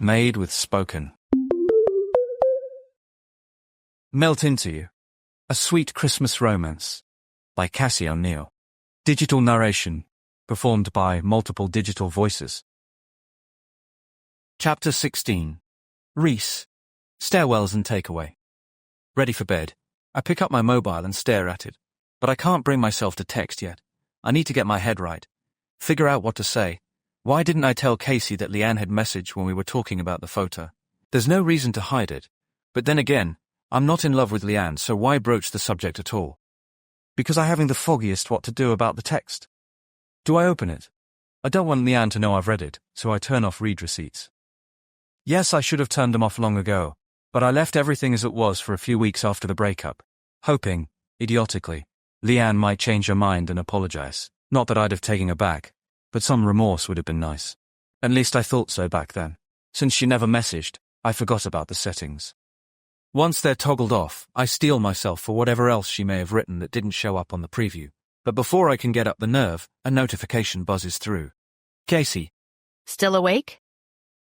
Made with spoken. Melt Into You. A Sweet Christmas Romance. By Cassie O'Neill. Digital narration. Performed by multiple digital voices. Chapter 16. Rhys. Stairwells and takeaway. Ready for bed. I pick up my mobile and stare at it. But I can't bring myself to text yet. I need to get my head right. Figure out what to say. Why didn't I tell Casey that Leanne had messaged when we were talking about the photo? There's no reason to hide it. But then again, I'm not in love with Leanne, so why broach the subject at all? Because I haven't the foggiest what to do about the text. Do I open it? I don't want Leanne to know I've read it, so I turn off read receipts. Yes, I should have turned them off long ago, but I left everything as it was for a few weeks after the breakup, hoping, idiotically, Leanne might change her mind and apologize. Not that I'd have taken her back, but some remorse would have been nice. At least I thought so back then. Since she never messaged, I forgot about the settings. Once they're toggled off, I steel myself for whatever else she may have written that didn't show up on the preview. But before I can get up the nerve, a notification buzzes through. Casey. Still awake?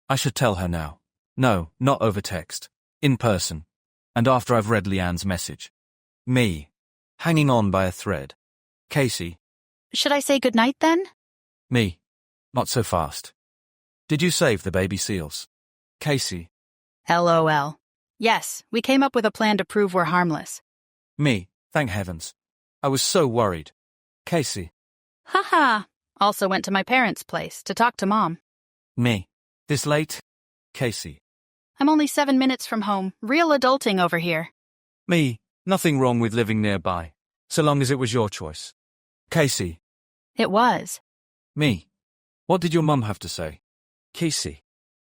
I should tell her now. No, not over text. In person. And after I've read Leanne's message. Me. Hanging on by a thread. Casey. Should I say goodnight then? Me. Not so fast. Did you save the baby seals? Casey. LOL. Yes, we came up with a plan to prove we're harmless. Me. Thank heavens. I was so worried. Casey. Haha. Also went to my parents' place to talk to Mom. Me. This late? Casey. I'm only 7 minutes from home. Real adulting over here. Me. Nothing wrong with living nearby, so long as it was your choice. Casey. It was. Me. What did your mum have to say? Casey.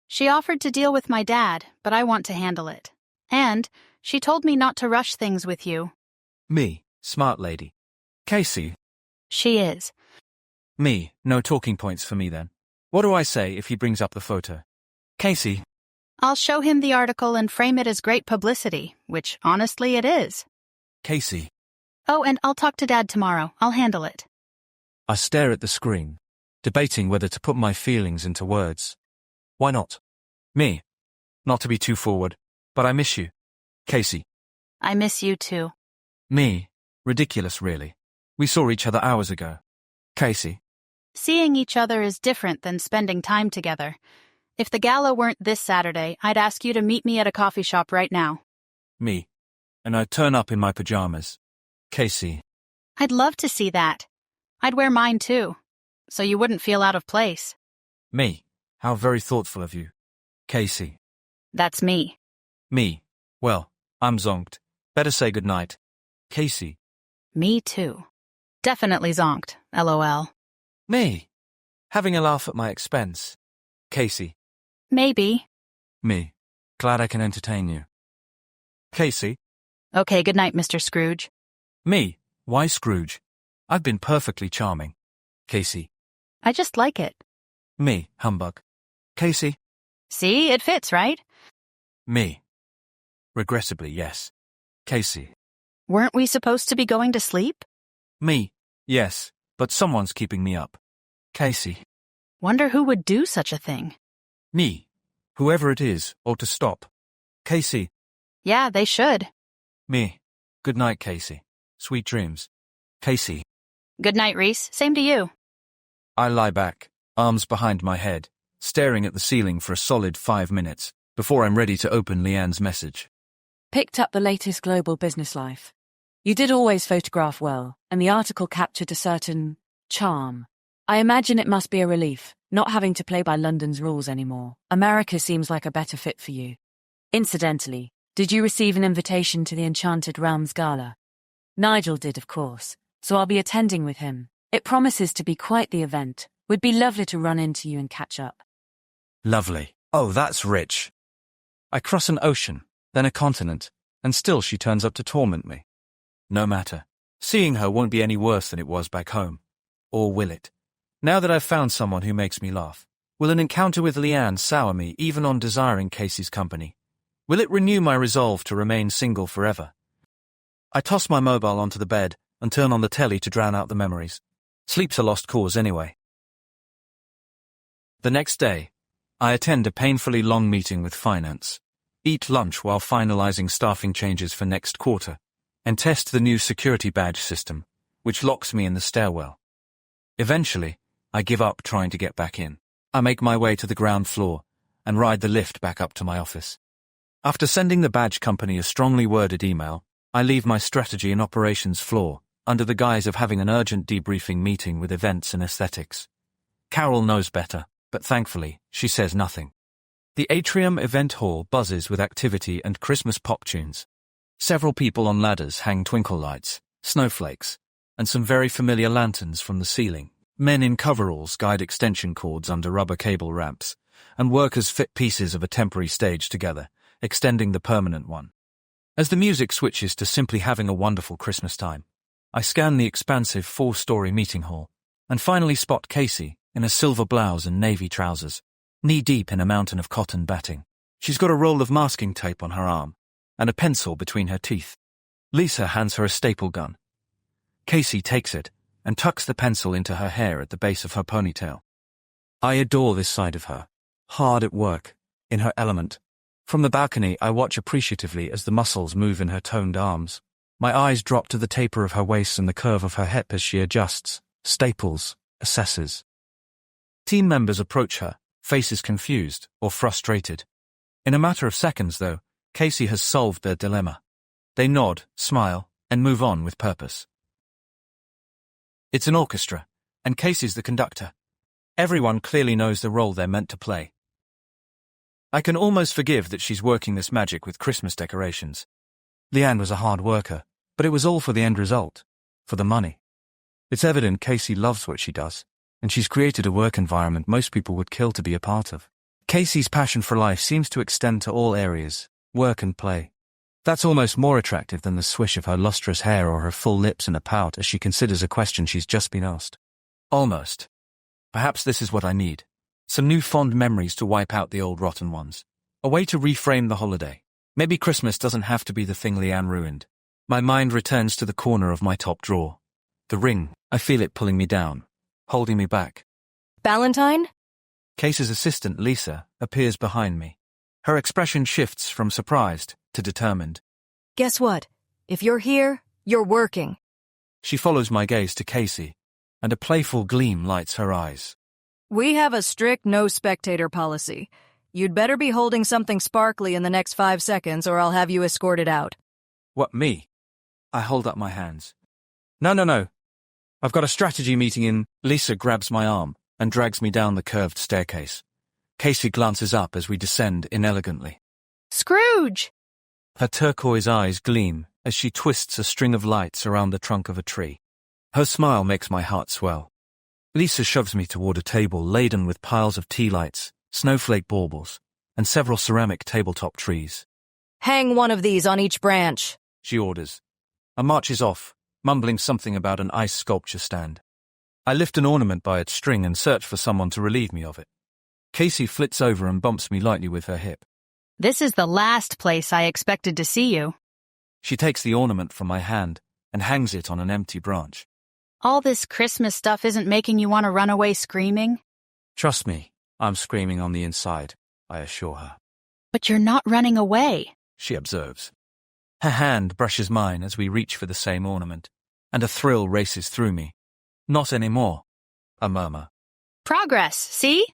She offered to deal with my dad, but I want to handle it. And she told me not to rush things with you. Me. Smart lady. Casey. She is. Me. No talking points for me then. What do I say if he brings up the photo? Casey. I'll show him the article and frame it as great publicity, which honestly it is. Casey. Oh, and I'll talk to Dad tomorrow. I'll handle it. I stare at the screen, debating whether to put my feelings into words. Why not? Me. Not to be too forward, but I miss you. Casey. I miss you too. Me. Ridiculous, really. We saw each other hours ago. Casey. Seeing each other is different than spending time together. If the gala weren't this Saturday, I'd ask you to meet me at a coffee shop right now. Me. And I'd turn up in my pajamas. Casey. I'd love to see that. I'd wear mine too, so you wouldn't feel out of place. Me. How very thoughtful of you. Casey. That's me. Me. Well, I'm zonked. Better say goodnight. Casey. Me too. Definitely zonked, LOL. Me. Having a laugh at my expense. Casey. Maybe. Me. Glad I can entertain you. Casey. Okay, good night, Mr. Scrooge. Me. Why Scrooge? I've been perfectly charming. Casey. I just like it. Me. Humbug. Casey. See, it fits, right? Me. Regrettably, yes. Casey. Weren't we supposed to be going to sleep? Me. Yes, but someone's keeping me up. Casey. Wonder who would do such a thing. Me. Whoever it is ought to stop. Casey. Yeah, they should. Me. Good night, Casey. Sweet dreams. Casey. Good night, Rhys. Same to you. I lie back, arms behind my head, staring at the ceiling for a solid 5 minutes, before I'm ready to open Leanne's message. Picked up the latest global business life. You did always photograph well, and the article captured a certain charm. I imagine it must be a relief, not having to play by London's rules anymore. America seems like a better fit for you. Incidentally, did you receive an invitation to the Enchanted Realms Gala? Nigel did, of course, so I'll be attending with him. It promises to be quite the event. Would be lovely to run into you and catch up. Lovely. Oh, that's rich. I cross an ocean, then a continent, and still she turns up to torment me. No matter. Seeing her won't be any worse than it was back home. Or will it? Now that I've found someone who makes me laugh, will an encounter with Leanne sour me even on desiring Casey's company? Will it renew my resolve to remain single forever? I toss my mobile onto the bed and turn on the telly to drown out the memories. Sleep's a lost cause anyway. The next day, I attend a painfully long meeting with finance, eat lunch while finalizing staffing changes for next quarter, and test the new security badge system, which locks me in the stairwell. Eventually, I give up trying to get back in. I make my way to the ground floor and ride the lift back up to my office. After sending the badge company a strongly worded email, I leave my strategy and operations floor under the guise of having an urgent debriefing meeting with events and aesthetics. Carol knows better, but thankfully, she says nothing. The atrium event hall buzzes with activity and Christmas pop tunes. Several people on ladders hang twinkle lights, snowflakes, and some very familiar lanterns from the ceiling. Men in coveralls guide extension cords under rubber cable ramps, and workers fit pieces of a temporary stage together, extending the permanent one. As the music switches to simply having a wonderful Christmas time, I scan the expansive 4-story meeting hall, and finally spot Casey in a silver blouse and navy trousers, knee-deep in a mountain of cotton batting. She's got a roll of masking tape on her arm, and a pencil between her teeth. Lisa hands her a staple gun. Casey takes it, and tucks the pencil into her hair at the base of her ponytail. I adore this side of her, hard at work, in her element. From the balcony, I watch appreciatively as the muscles move in her toned arms. My eyes drop to the taper of her waist and the curve of her hip as she adjusts, staples, assesses. Team members approach her, faces confused or frustrated. In a matter of seconds, though, Casey has solved their dilemma. They nod, smile, and move on with purpose. It's an orchestra, and Casey's the conductor. Everyone clearly knows the role they're meant to play. I can almost forgive that she's working this magic with Christmas decorations. Leanne was a hard worker, but it was all for the end result, for the money. It's evident Casey loves what she does, and she's created a work environment most people would kill to be a part of. Casey's passion for life seems to extend to all areas, work and play. That's almost more attractive than the swish of her lustrous hair or her full lips in a pout as she considers a question she's just been asked. Almost. Perhaps this is what I need. Some new fond memories to wipe out the old rotten ones. A way to reframe the holiday. Maybe Christmas doesn't have to be the thing Leanne ruined. My mind returns to the corner of my top drawer. The ring, I feel it pulling me down, holding me back. Ballantyne? Casey's assistant, Lisa, appears behind me. Her expression shifts from surprised to determined. Guess what? If you're here, you're working. She follows my gaze to Casey, and a playful gleam lights her eyes. We have a strict no spectator policy. You'd better be holding something sparkly in the next 5 seconds or I'll have you escorted out. What, me? I hold up my hands. No. I've got a strategy meeting in. Lisa grabs my arm and drags me down the curved staircase. Casey glances up as we descend inelegantly. Scrooge! Her turquoise eyes gleam as she twists a string of lights around the trunk of a tree. Her smile makes my heart swell. Lisa shoves me toward a table laden with piles of tea lights, snowflake baubles, and several ceramic tabletop trees. Hang one of these on each branch, she orders. I marches off, mumbling something about an ice sculpture stand. I lift an ornament by its string and search for someone to relieve me of it. Casey flits over and bumps me lightly with her hip. This is the last place I expected to see you. She takes the ornament from my hand and hangs it on an empty branch. All this Christmas stuff isn't making you want to run away screaming? Trust me, I'm screaming on the inside, I assure her. But you're not running away, she observes. Her hand brushes mine as we reach for the same ornament, and a thrill races through me. Not anymore, I murmur. Progress, see?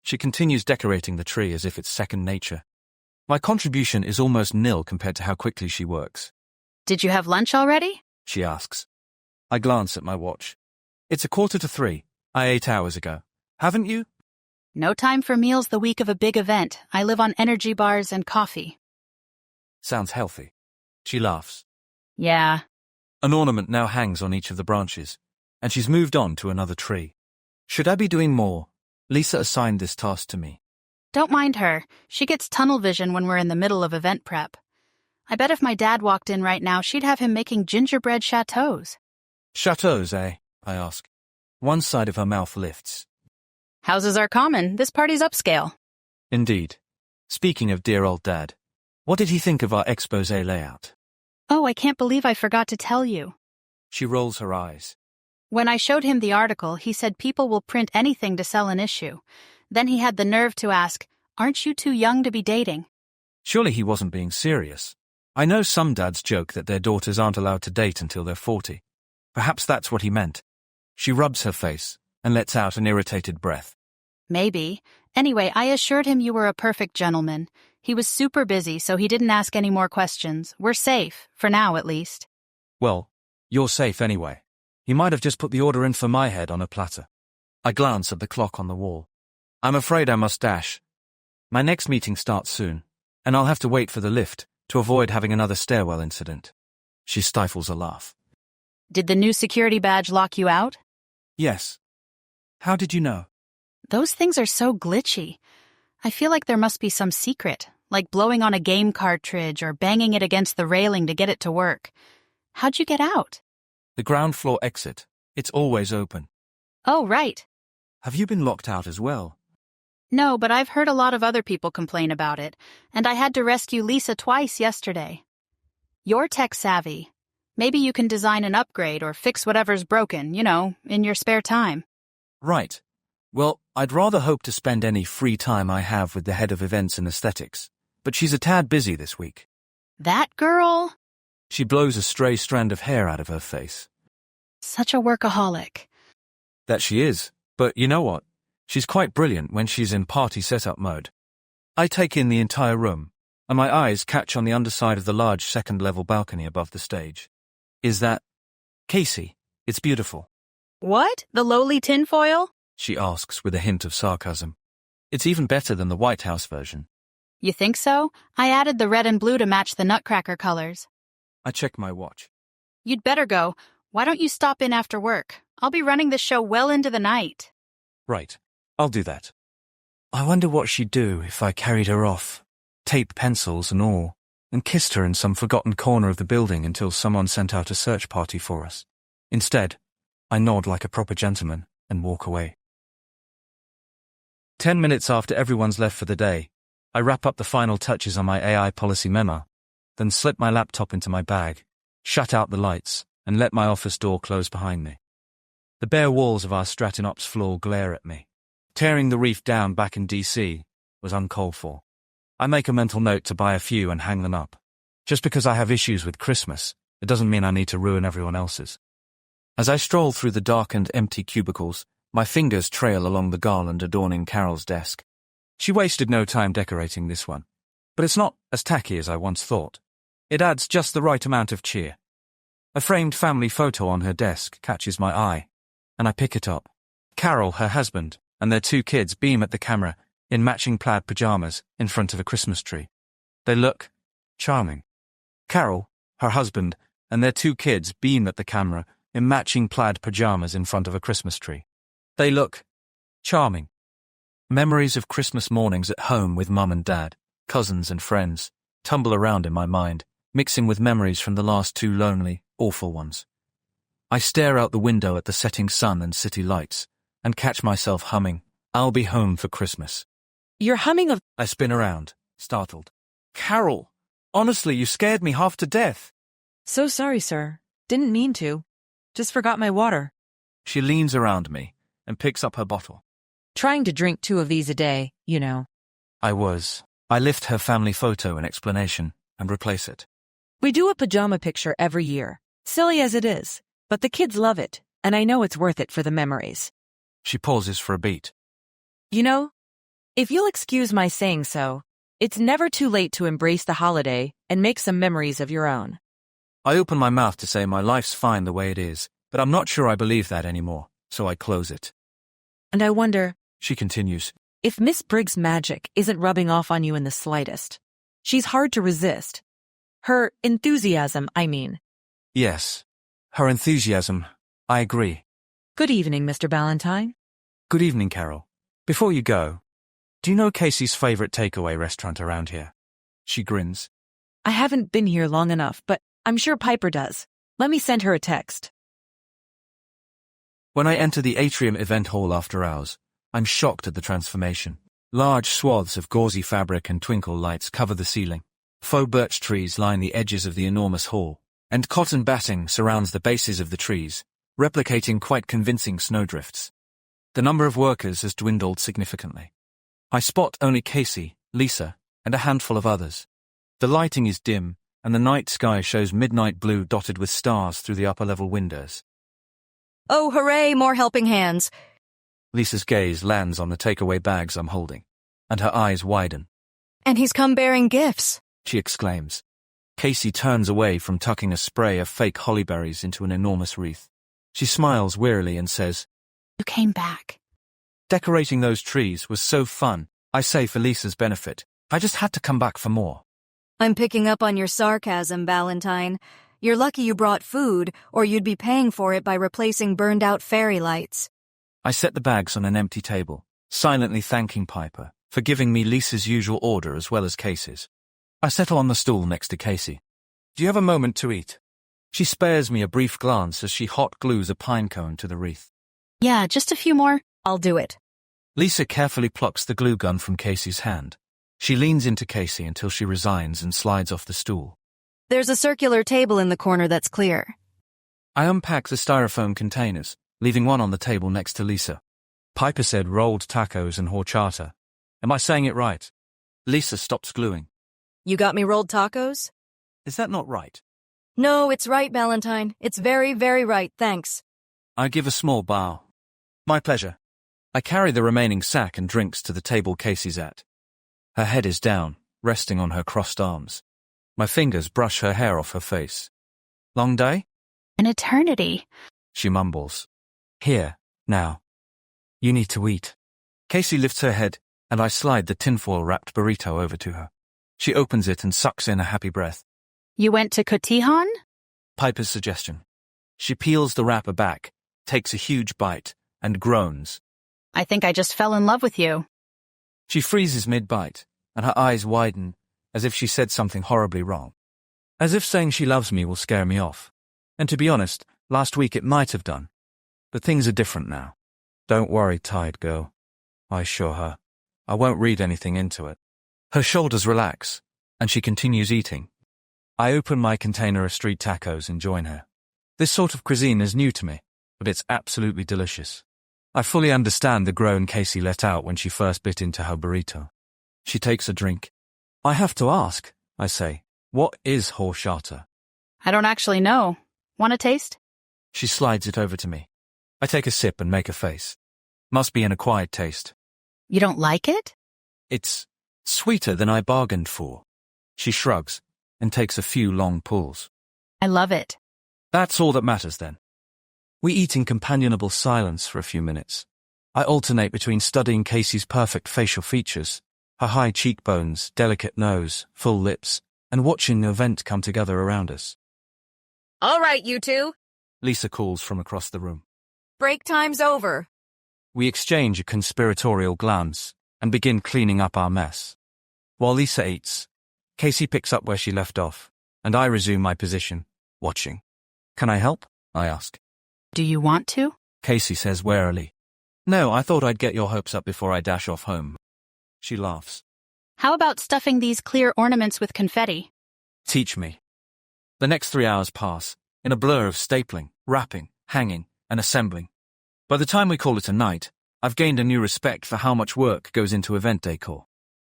She continues decorating the tree as if it's second nature. My contribution is almost nil compared to how quickly she works. Did you have lunch already? She asks. I glance at my watch. It's 2:45. I ate hours ago. Haven't you? No time for meals the week of a big event. I live on energy bars and coffee. Sounds healthy. She laughs. Yeah. An ornament now hangs on each of the branches, and she's moved on to another tree. Should I be doing more? Lisa assigned this task to me. Don't mind her. She gets tunnel vision when we're in the middle of event prep. I bet if my dad walked in right now, she'd have him making gingerbread chateaus. Chateaus, eh? I ask. One side of her mouth lifts. Houses are common. This party's upscale. Indeed. Speaking of dear old dad, what did he think of our expose layout? Oh, I can't believe I forgot to tell you. She rolls her eyes. When I showed him the article, he said people will print anything to sell an issue. Then he had the nerve to ask, "Aren't you too young to be dating?" Surely he wasn't being serious. I know some dads joke that their daughters aren't allowed to date until they're 40. Perhaps that's what he meant. She rubs her face and lets out an irritated breath. Maybe. Anyway, I assured him you were a perfect gentleman. He was super busy, so he didn't ask any more questions. We're safe, for now at least. Well, you're safe anyway. He might have just put the order in for my head on a platter. I glance at the clock on the wall. I'm afraid I must dash. My next meeting starts soon, and I'll have to wait for the lift to avoid having another stairwell incident. She stifles a laugh. Did the new security badge lock you out? Yes. How did you know? Those things are so glitchy. I feel like there must be some secret, like blowing on a game cartridge or banging it against the railing to get it to work. How'd you get out? The ground floor exit. It's always open. Oh, right. Have you been locked out as well? No, but I've heard a lot of other people complain about it, and I had to rescue Lisa twice yesterday. You're tech-savvy. Maybe you can design an upgrade or fix whatever's broken, in your spare time. Right. Well, I'd rather hope to spend any free time I have with the head of events and aesthetics, but she's a tad busy this week. That girl? She blows a stray strand of hair out of her face. Such a workaholic. That she is, but you know what? She's quite brilliant when she's in party setup mode. I take in the entire room, and my eyes catch on the underside of the large second-level balcony above the stage. Is that... Casey, it's beautiful. What? The lowly tinfoil? She asks with a hint of sarcasm. It's even better than the White House version. You think so? I added the red and blue to match the nutcracker colors. I check my watch. You'd better go. Why don't you stop in after work? I'll be running the show well into the night. Right. I'll do that. I wonder what she'd do if I carried her off, tape pencils and all, and kissed her in some forgotten corner of the building until someone sent out a search party for us. Instead, I nod like a proper gentleman and walk away. 10 minutes after everyone's left for the day, I wrap up the final touches on my AI policy memo, then slip my laptop into my bag, shut out the lights, and let my office door close behind me. The bare walls of our Stratton Ops floor glare at me. Tearing the reef down back in DC was uncalled for. I make a mental note to buy a few and hang them up. Just because I have issues with Christmas, it doesn't mean I need to ruin everyone else's. As I stroll through the dark and empty cubicles, my fingers trail along the garland adorning Carol's desk. She wasted no time decorating this one. But it's not as tacky as I once thought. It adds just the right amount of cheer. A framed family photo on her desk catches my eye, and I pick it up. Carol, her husband, and their 2 kids beam at the camera in matching plaid pajamas in front of a Christmas tree. They look charming. Carol, her husband, and their 2 kids beam at the camera in matching plaid pajamas in front of a Christmas tree. They look charming. Memories of Christmas mornings at home with Mum and Dad, cousins and friends, tumble around in my mind, mixing with memories from the last 2 lonely, awful ones. I stare out the window at the setting sun and city lights, and catch myself humming, "I'll be home for Christmas." You're humming of... I spin around, startled. Carol, honestly, you scared me half to death. So sorry, sir. Didn't mean to. Just forgot my water. She leans around me and picks up her bottle. Trying to drink 2 of these a day, you know. I lift her family photo in explanation and replace it. We do a pajama picture every year, silly as it is, but the kids love it, and I know it's worth it for the memories. She pauses for a beat. You know, if you'll excuse my saying so, it's never too late to embrace the holiday and make some memories of your own. I open my mouth to say my life's fine the way it is, but I'm not sure I believe that anymore, so I close it. And I wonder, she continues, if Miss Briggs' magic isn't rubbing off on you in the slightest. She's hard to resist. Her enthusiasm, I mean. Yes, her enthusiasm. I agree. Good evening, Mr. Ballantyne. Good evening, Carol. Before you go, do you know Casey's favorite takeaway restaurant around here? She grins. I haven't been here long enough, but I'm sure Piper does. Let me send her a text. When I enter the atrium event hall after hours, I'm shocked at the transformation. Large swaths of gauzy fabric and twinkle lights cover the ceiling. Faux birch trees line the edges of the enormous hall, and cotton batting surrounds the bases of the trees, replicating quite convincing snowdrifts. The number of workers has dwindled significantly. I spot only Casey, Lisa, and a handful of others. The lighting is dim, and the night sky shows midnight blue dotted with stars through the upper-level windows. Oh, hooray, more helping hands. Lisa's gaze lands on the takeaway bags I'm holding, and her eyes widen. And he's come bearing gifts, she exclaims. Casey turns away from tucking a spray of fake hollyberries into an enormous wreath. She smiles wearily and says, You came back. Decorating those trees was so fun, I say for Lisa's benefit. I just had to come back for more. I'm picking up on your sarcasm, Ballantyne. You're lucky you brought food, or you'd be paying for it by replacing burned-out fairy lights. I set the bags on an empty table, silently thanking Piper for giving me Lisa's usual order as well as Casey's. I settle on the stool next to Casey. Do you have a moment to eat? She spares me a brief glance as she hot glues a pine cone to the wreath. Yeah, just a few more. I'll do it. Lisa carefully plucks the glue gun from Casey's hand. She leans into Casey until she resigns and slides off the stool. There's a circular table in the corner that's clear. I unpack the styrofoam containers, leaving one on the table next to Lisa. Piper said rolled tacos and horchata. Am I saying it right? Lisa stops gluing. You got me rolled tacos? Is that not right? No, it's right, Ballantyne. It's very, very right, thanks. I give a small bow. My pleasure. I carry the remaining sack and drinks to the table Casey's at. Her head is down, resting on her crossed arms. My fingers brush her hair off her face. Long day? An eternity. She mumbles. Here, now. You need to eat. Casey lifts her head, and I slide the tinfoil-wrapped burrito over to her. She opens it and sucks in a happy breath. You went to Cotijan? Piper's suggestion. She peels the wrapper back, takes a huge bite, and groans. I think I just fell in love with you. She freezes mid-bite, and her eyes widen, as if she said something horribly wrong. As if saying she loves me will scare me off. And to be honest, last week it might have done. But things are different now. Don't worry, tired girl. I assure her. I won't read anything into it. Her shoulders relax, and she continues eating. I open my container of street tacos and join her. This sort of cuisine is new to me, but it's absolutely delicious. I fully understand the groan Casey let out when she first bit into her burrito. She takes a drink. I have to ask, I say, what is horchata? I don't actually know. Want a taste? She slides it over to me. I take a sip and make a face. Must be an acquired taste. You don't like it? It's sweeter than I bargained for. She shrugs and takes a few long pulls. I love it. That's all that matters then. We eat in companionable silence for a few minutes. I alternate between studying Casey's perfect facial features, her high cheekbones, delicate nose, full lips, and watching the event come together around us. All right, you two. Lisa calls from across the room. Break time's over. We exchange a conspiratorial glance and begin cleaning up our mess. While Lisa eats, Casey picks up where she left off, and I resume my position, watching. Can I help? I ask. Do you want to? Casey says warily. No, I thought I'd get your hopes up before I dash off home. She laughs. How about stuffing these clear ornaments with confetti? Teach me. The next 3 hours pass, in a blur of stapling, wrapping, hanging, and assembling. By the time we call it a night, I've gained a new respect for how much work goes into event decor.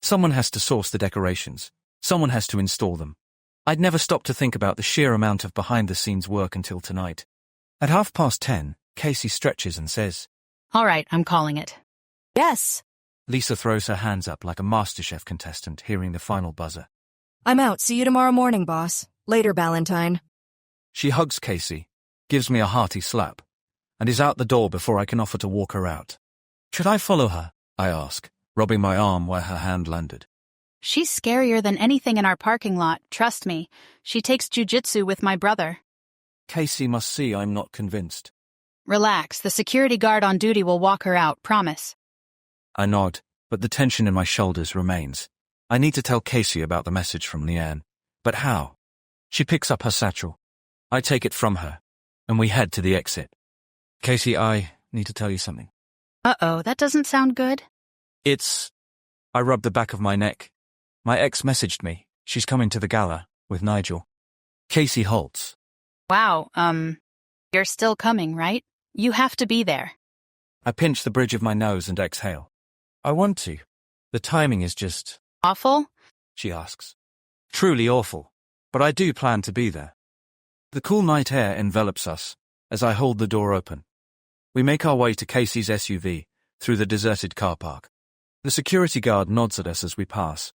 Someone has to source the decorations. Someone has to install them. I'd never stopped to think about the sheer amount of behind-the-scenes work until tonight. At 10:30, Casey stretches and says, All right, I'm calling it. Yes. Lisa throws her hands up like a MasterChef contestant hearing the final buzzer. I'm out. See you tomorrow morning, boss. Later, Ballantyne. She hugs Casey, gives me a hearty slap, and is out the door before I can offer to walk her out. Should I follow her? I ask, rubbing my arm where her hand landed. She's scarier than anything in our parking lot, trust me. She takes jujitsu with my brother. Casey must see I'm not convinced. Relax, the security guard on duty will walk her out, promise. I nod, but the tension in my shoulders remains. I need to tell Casey about the message from Leanne. But how? She picks up her satchel. I take it from her, and we head to the exit. Casey, I need to tell you something. Uh-oh, that doesn't sound good. I rub the back of my neck. My ex messaged me. She's coming to the gala with Nigel. Casey halts. Wow, you're still coming, right? You have to be there. I pinch the bridge of my nose and exhale. I want to. The timing is just, Awful? she asks. Truly awful. But I do plan to be there. The cool night air envelops us as I hold the door open. We make our way to Casey's SUV through the deserted car park. The security guard nods at us as we pass.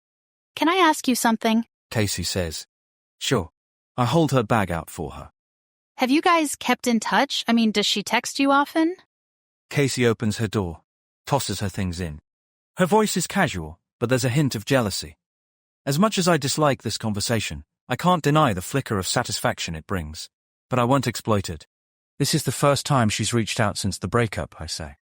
Can I ask you something? Casey says. Sure. I hold her bag out for her. Have you guys kept in touch? I mean, does she text you often? Casey opens her door, tosses her things in. Her voice is casual, but there's a hint of jealousy. As much as I dislike this conversation, I can't deny the flicker of satisfaction it brings. But I won't exploit it. This is the first time she's reached out since the breakup, I say.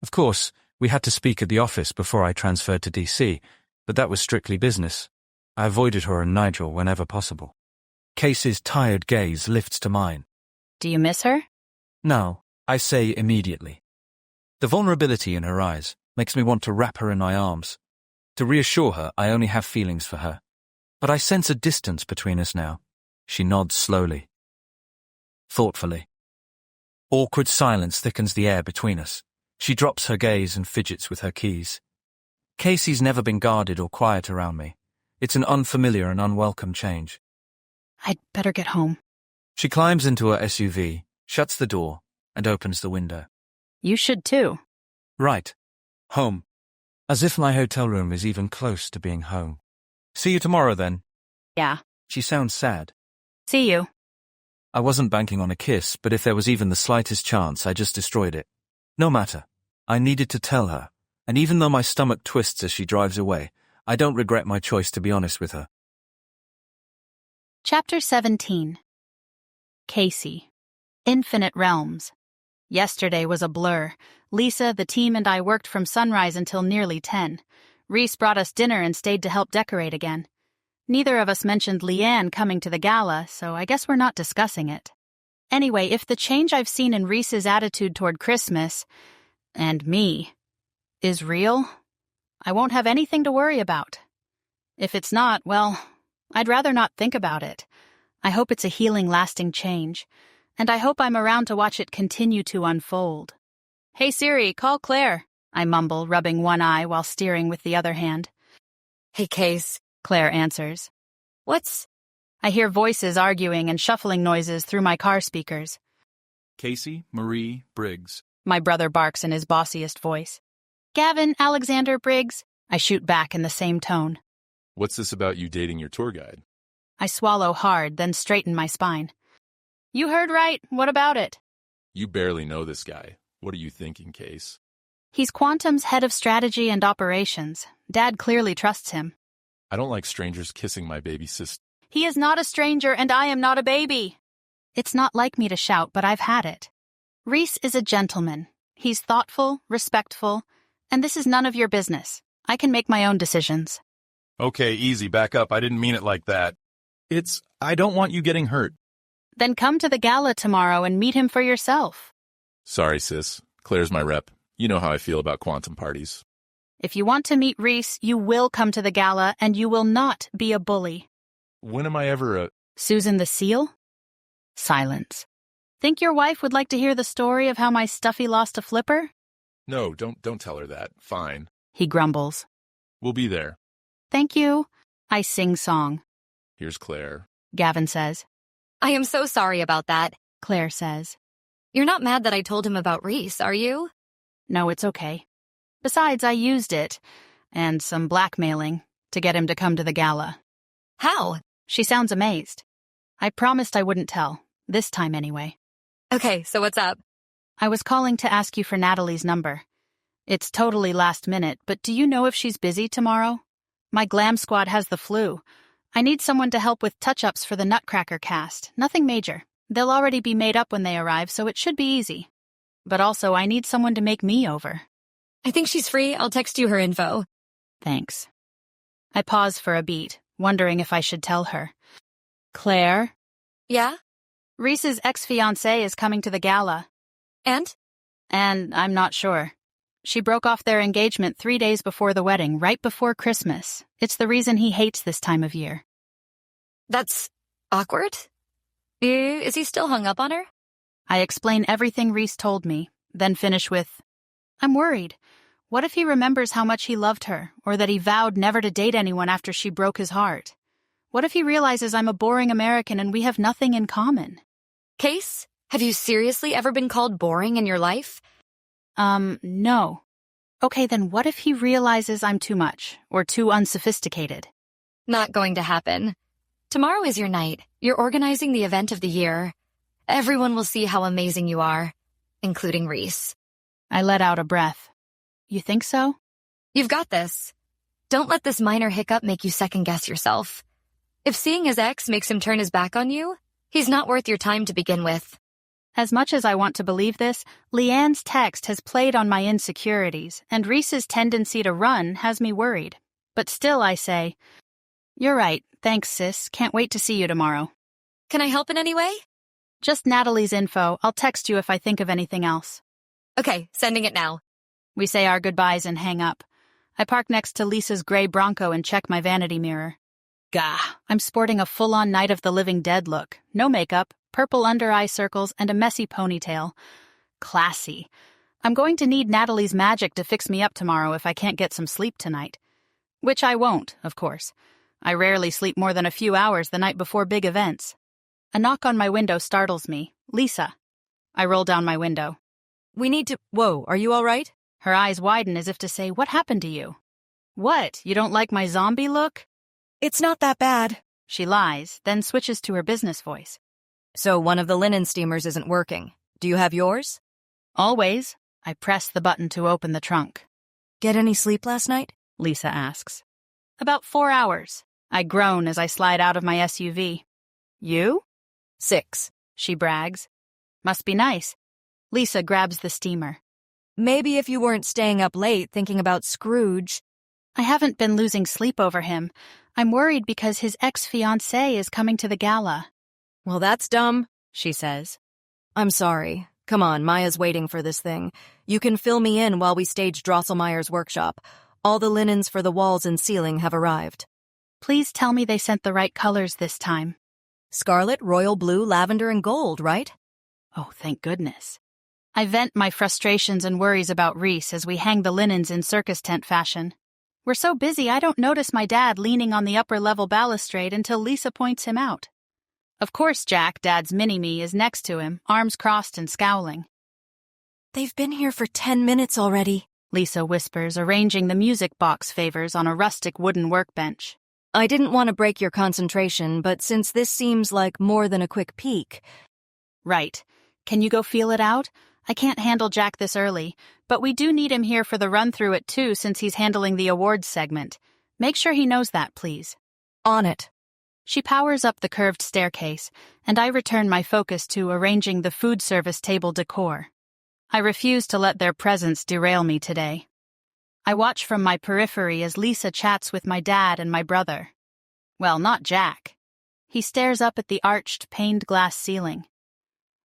Of course, we had to speak at the office before I transferred to DC, but that was strictly business. I avoided her and Nigel whenever possible. Casey's tired gaze lifts to mine. Do you miss her? No, I say immediately. The vulnerability in her eyes makes me want to wrap her in my arms. To reassure her, I only have feelings for her. But I sense a distance between us now. She nods slowly. Thoughtfully. Awkward silence thickens the air between us. She drops her gaze and fidgets with her keys. Casey's never been guarded or quiet around me. It's an unfamiliar and unwelcome change. I'd better get home. She climbs into her SUV, shuts the door, and opens the window. You should too. Right. Home. As if my hotel room is even close to being home. See you tomorrow then. Yeah. She sounds sad. See you. I wasn't banking on a kiss, but if there was even the slightest chance, I just destroyed it. No matter. I needed to tell her, and even though my stomach twists as she drives away, I don't regret my choice to be honest with her. Chapter 17. Casey. Infinite Realms. Yesterday was a blur. Lisa, the team, and I worked from sunrise until nearly 10. Rhys brought us dinner and stayed to help decorate again. Neither of us mentioned Leanne coming to the gala, so I guess we're not discussing it. Anyway, if the change I've seen in Rhys's attitude toward Christmas, and me, is real, I won't have anything to worry about. If it's not, well, I'd rather not think about it. I hope it's a healing, lasting change, and I hope I'm around to watch it continue to unfold. Hey Siri, call Claire, I mumble, rubbing one eye while steering with the other hand. Hey, Case. Claire answers. What's... I hear voices arguing and shuffling noises through my car speakers. Casey Marie Briggs. My brother barks in his bossiest voice. Gavin Alexander Briggs, I shoot back in the same tone. What's this about you dating your tour guide? I swallow hard, then straighten my spine. You heard right. What about it? You barely know this guy. What are you thinking, Case? He's Quantum's head of strategy and operations. Dad clearly trusts him. I don't like strangers kissing my baby sister. He is not a stranger, and I am not a baby. It's not like me to shout, but I've had it. Rhys is a gentleman. He's thoughtful, respectful, and this is none of your business. I can make my own decisions. Okay, easy, back up. I didn't mean it like that. I don't want you getting hurt. Then come to the gala tomorrow and meet him for yourself. Sorry, sis. Claire's my rep. You know how I feel about quantum parties. If you want to meet Rhys, you will come to the gala, and you will not be a bully. When am I ever a... Susan the Seal? Silence. Think your wife would like to hear the story of how my stuffy lost a flipper? No, don't tell her that. Fine. He grumbles. We'll be there. Thank you. I sing song. Here's Claire. Gavin says. I am so sorry about that. Claire says. You're not mad that I told him about Rhys, are you? No, it's okay. Besides, I used it, and some blackmailing, to get him to come to the gala. How? She sounds amazed. I promised I wouldn't tell, this time anyway. Okay, so what's up? I was calling to ask you for Natalie's number. It's totally last minute, but do you know if she's busy tomorrow? My glam squad has the flu. I need someone to help with touch-ups for the Nutcracker cast. Nothing major. They'll already be made up when they arrive, so it should be easy. But also, I need someone to make me over. I think she's free. I'll text you her info. Thanks. I pause for a beat, wondering if I should tell her. Claire? Yeah? Rhys's ex-fiancé is coming to the gala. And? And I'm not sure. She broke off their engagement 3 days before the wedding, right before Christmas. It's the reason he hates this time of year. That's awkward? Is he still hung up on her? I explain everything Rhys told me, then finish with, I'm worried. What if he remembers how much he loved her, or that he vowed never to date anyone after she broke his heart? What if he realizes I'm a boring American and we have nothing in common? Case, have you seriously ever been called boring in your life? No. Okay, then what if he realizes I'm too much, or too unsophisticated? Not going to happen. Tomorrow is your night. You're organizing the event of the year. Everyone will see how amazing you are, including Rhys. I let out a breath. You think so? You've got this. Don't let this minor hiccup make you second-guess yourself. If seeing his ex makes him turn his back on you, he's not worth your time to begin with. As much as I want to believe this, Leanne's text has played on my insecurities, and Rhys's tendency to run has me worried. But still I say, "You're right, thanks sis, can't wait to see you tomorrow." Can I help in any way? Just Natalie's info, I'll text you if I think of anything else. Okay, sending it now. We say our goodbyes and hang up. I park next to Lisa's gray Bronco and check my vanity mirror. Gah, I'm sporting a full-on Night of the Living Dead look. No makeup, purple under-eye circles, and a messy ponytail. Classy. I'm going to need Natalie's magic to fix me up tomorrow if I can't get some sleep tonight. Which I won't, of course. I rarely sleep more than a few hours the night before big events. A knock on my window startles me. Lisa. I roll down my window. We need to— Whoa, are you all right? Her eyes widen as if to say, "What happened to you?" "What, you don't like my zombie look?" It's not that bad. She lies, then switches to her business voice. So one of the linen steamers isn't working. Do you have yours? Always. I press the button to open the trunk. Get any sleep last night? Lisa asks. About 4 hours. I groan as I slide out of my SUV. You? 6. She brags. Must be nice. Lisa grabs the steamer. Maybe if you weren't staying up late thinking about Scrooge. I haven't been losing sleep over him. I'm worried because his ex-fiancé is coming to the gala. Well, that's dumb, she says. I'm sorry. Come on, Maya's waiting for this thing. You can fill me in while we stage Drosselmeyer's workshop. All the linens for the walls and ceiling have arrived. Please tell me they sent the right colors this time. Scarlet, royal blue, lavender, and gold, right? Oh, thank goodness. I vent my frustrations and worries about Rhys as we hang the linens in circus tent fashion. We're so busy I don't notice my dad leaning on the upper-level balustrade until Lisa points him out. Of course Jack, Dad's mini-me, is next to him, arms crossed and scowling. They've been here for 10 minutes already, Lisa whispers, arranging the music box favors on a rustic wooden workbench. I didn't want to break your concentration, but since this seems like more than a quick peek. Right. Can you go feel it out? I can't handle Jack this early, but we do need him here for the run-through at 2 since he's handling the awards segment. Make sure he knows that, please. On it. She powers up the curved staircase, and I return my focus to arranging the food service table decor. I refuse to let their presence derail me today. I watch from my periphery as Lisa chats with my dad and my brother. Well, not Jack. He stares up at the arched, paned glass ceiling.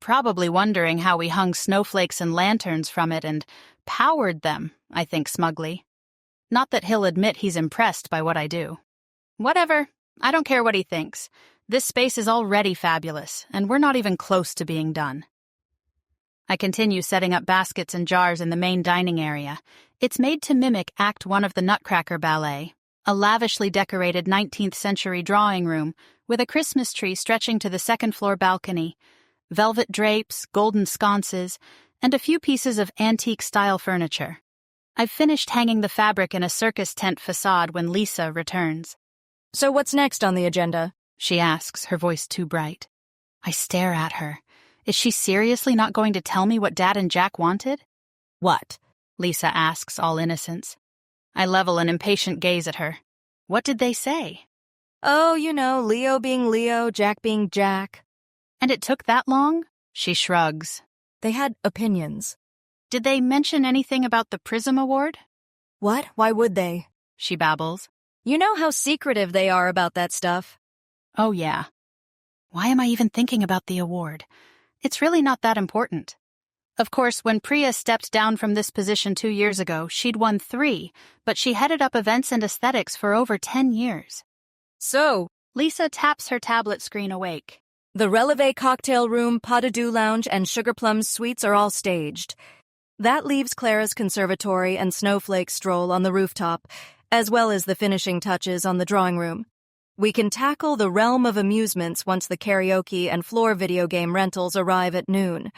Probably wondering how we hung snowflakes and lanterns from it and powered them, I think smugly. Not that he'll admit he's impressed by what I do. Whatever, I don't care what he thinks. This space is already fabulous, and we're not even close to being done. I continue setting up baskets and jars in the main dining area. It's made to mimic Act 1 of the Nutcracker Ballet, a lavishly decorated 19th century drawing room with a Christmas tree stretching to the second-floor balcony, velvet drapes, golden sconces, and a few pieces of antique-style furniture. I've finished hanging the fabric in a circus tent facade when Lisa returns. So what's next on the agenda? She asks, her voice too bright. I stare at her. Is she seriously not going to tell me what Dad and Jack wanted? What? Lisa asks, all innocence. I level an impatient gaze at her. What did they say? Oh, you know, Leo being Leo, Jack being Jack. And it took that long? She shrugs. They had opinions. Did they mention anything about the Prism Award? What? Why would they? She babbles. You know how secretive they are about that stuff. Oh, yeah. Why am I even thinking about the award? It's really not that important. Of course, when Priya stepped down from this position 2 years ago, she'd won 3, but she headed up events and aesthetics for over 10 years. So, Lisa taps her tablet screen awake. The Releve Cocktail Room, Pas de Deux Lounge, and Sugar Plums suites are all staged. That leaves Clara's conservatory and snowflake stroll on the rooftop, as well as the finishing touches on the drawing room. We can tackle the realm of amusements once the karaoke and floor video game rentals arrive at noon.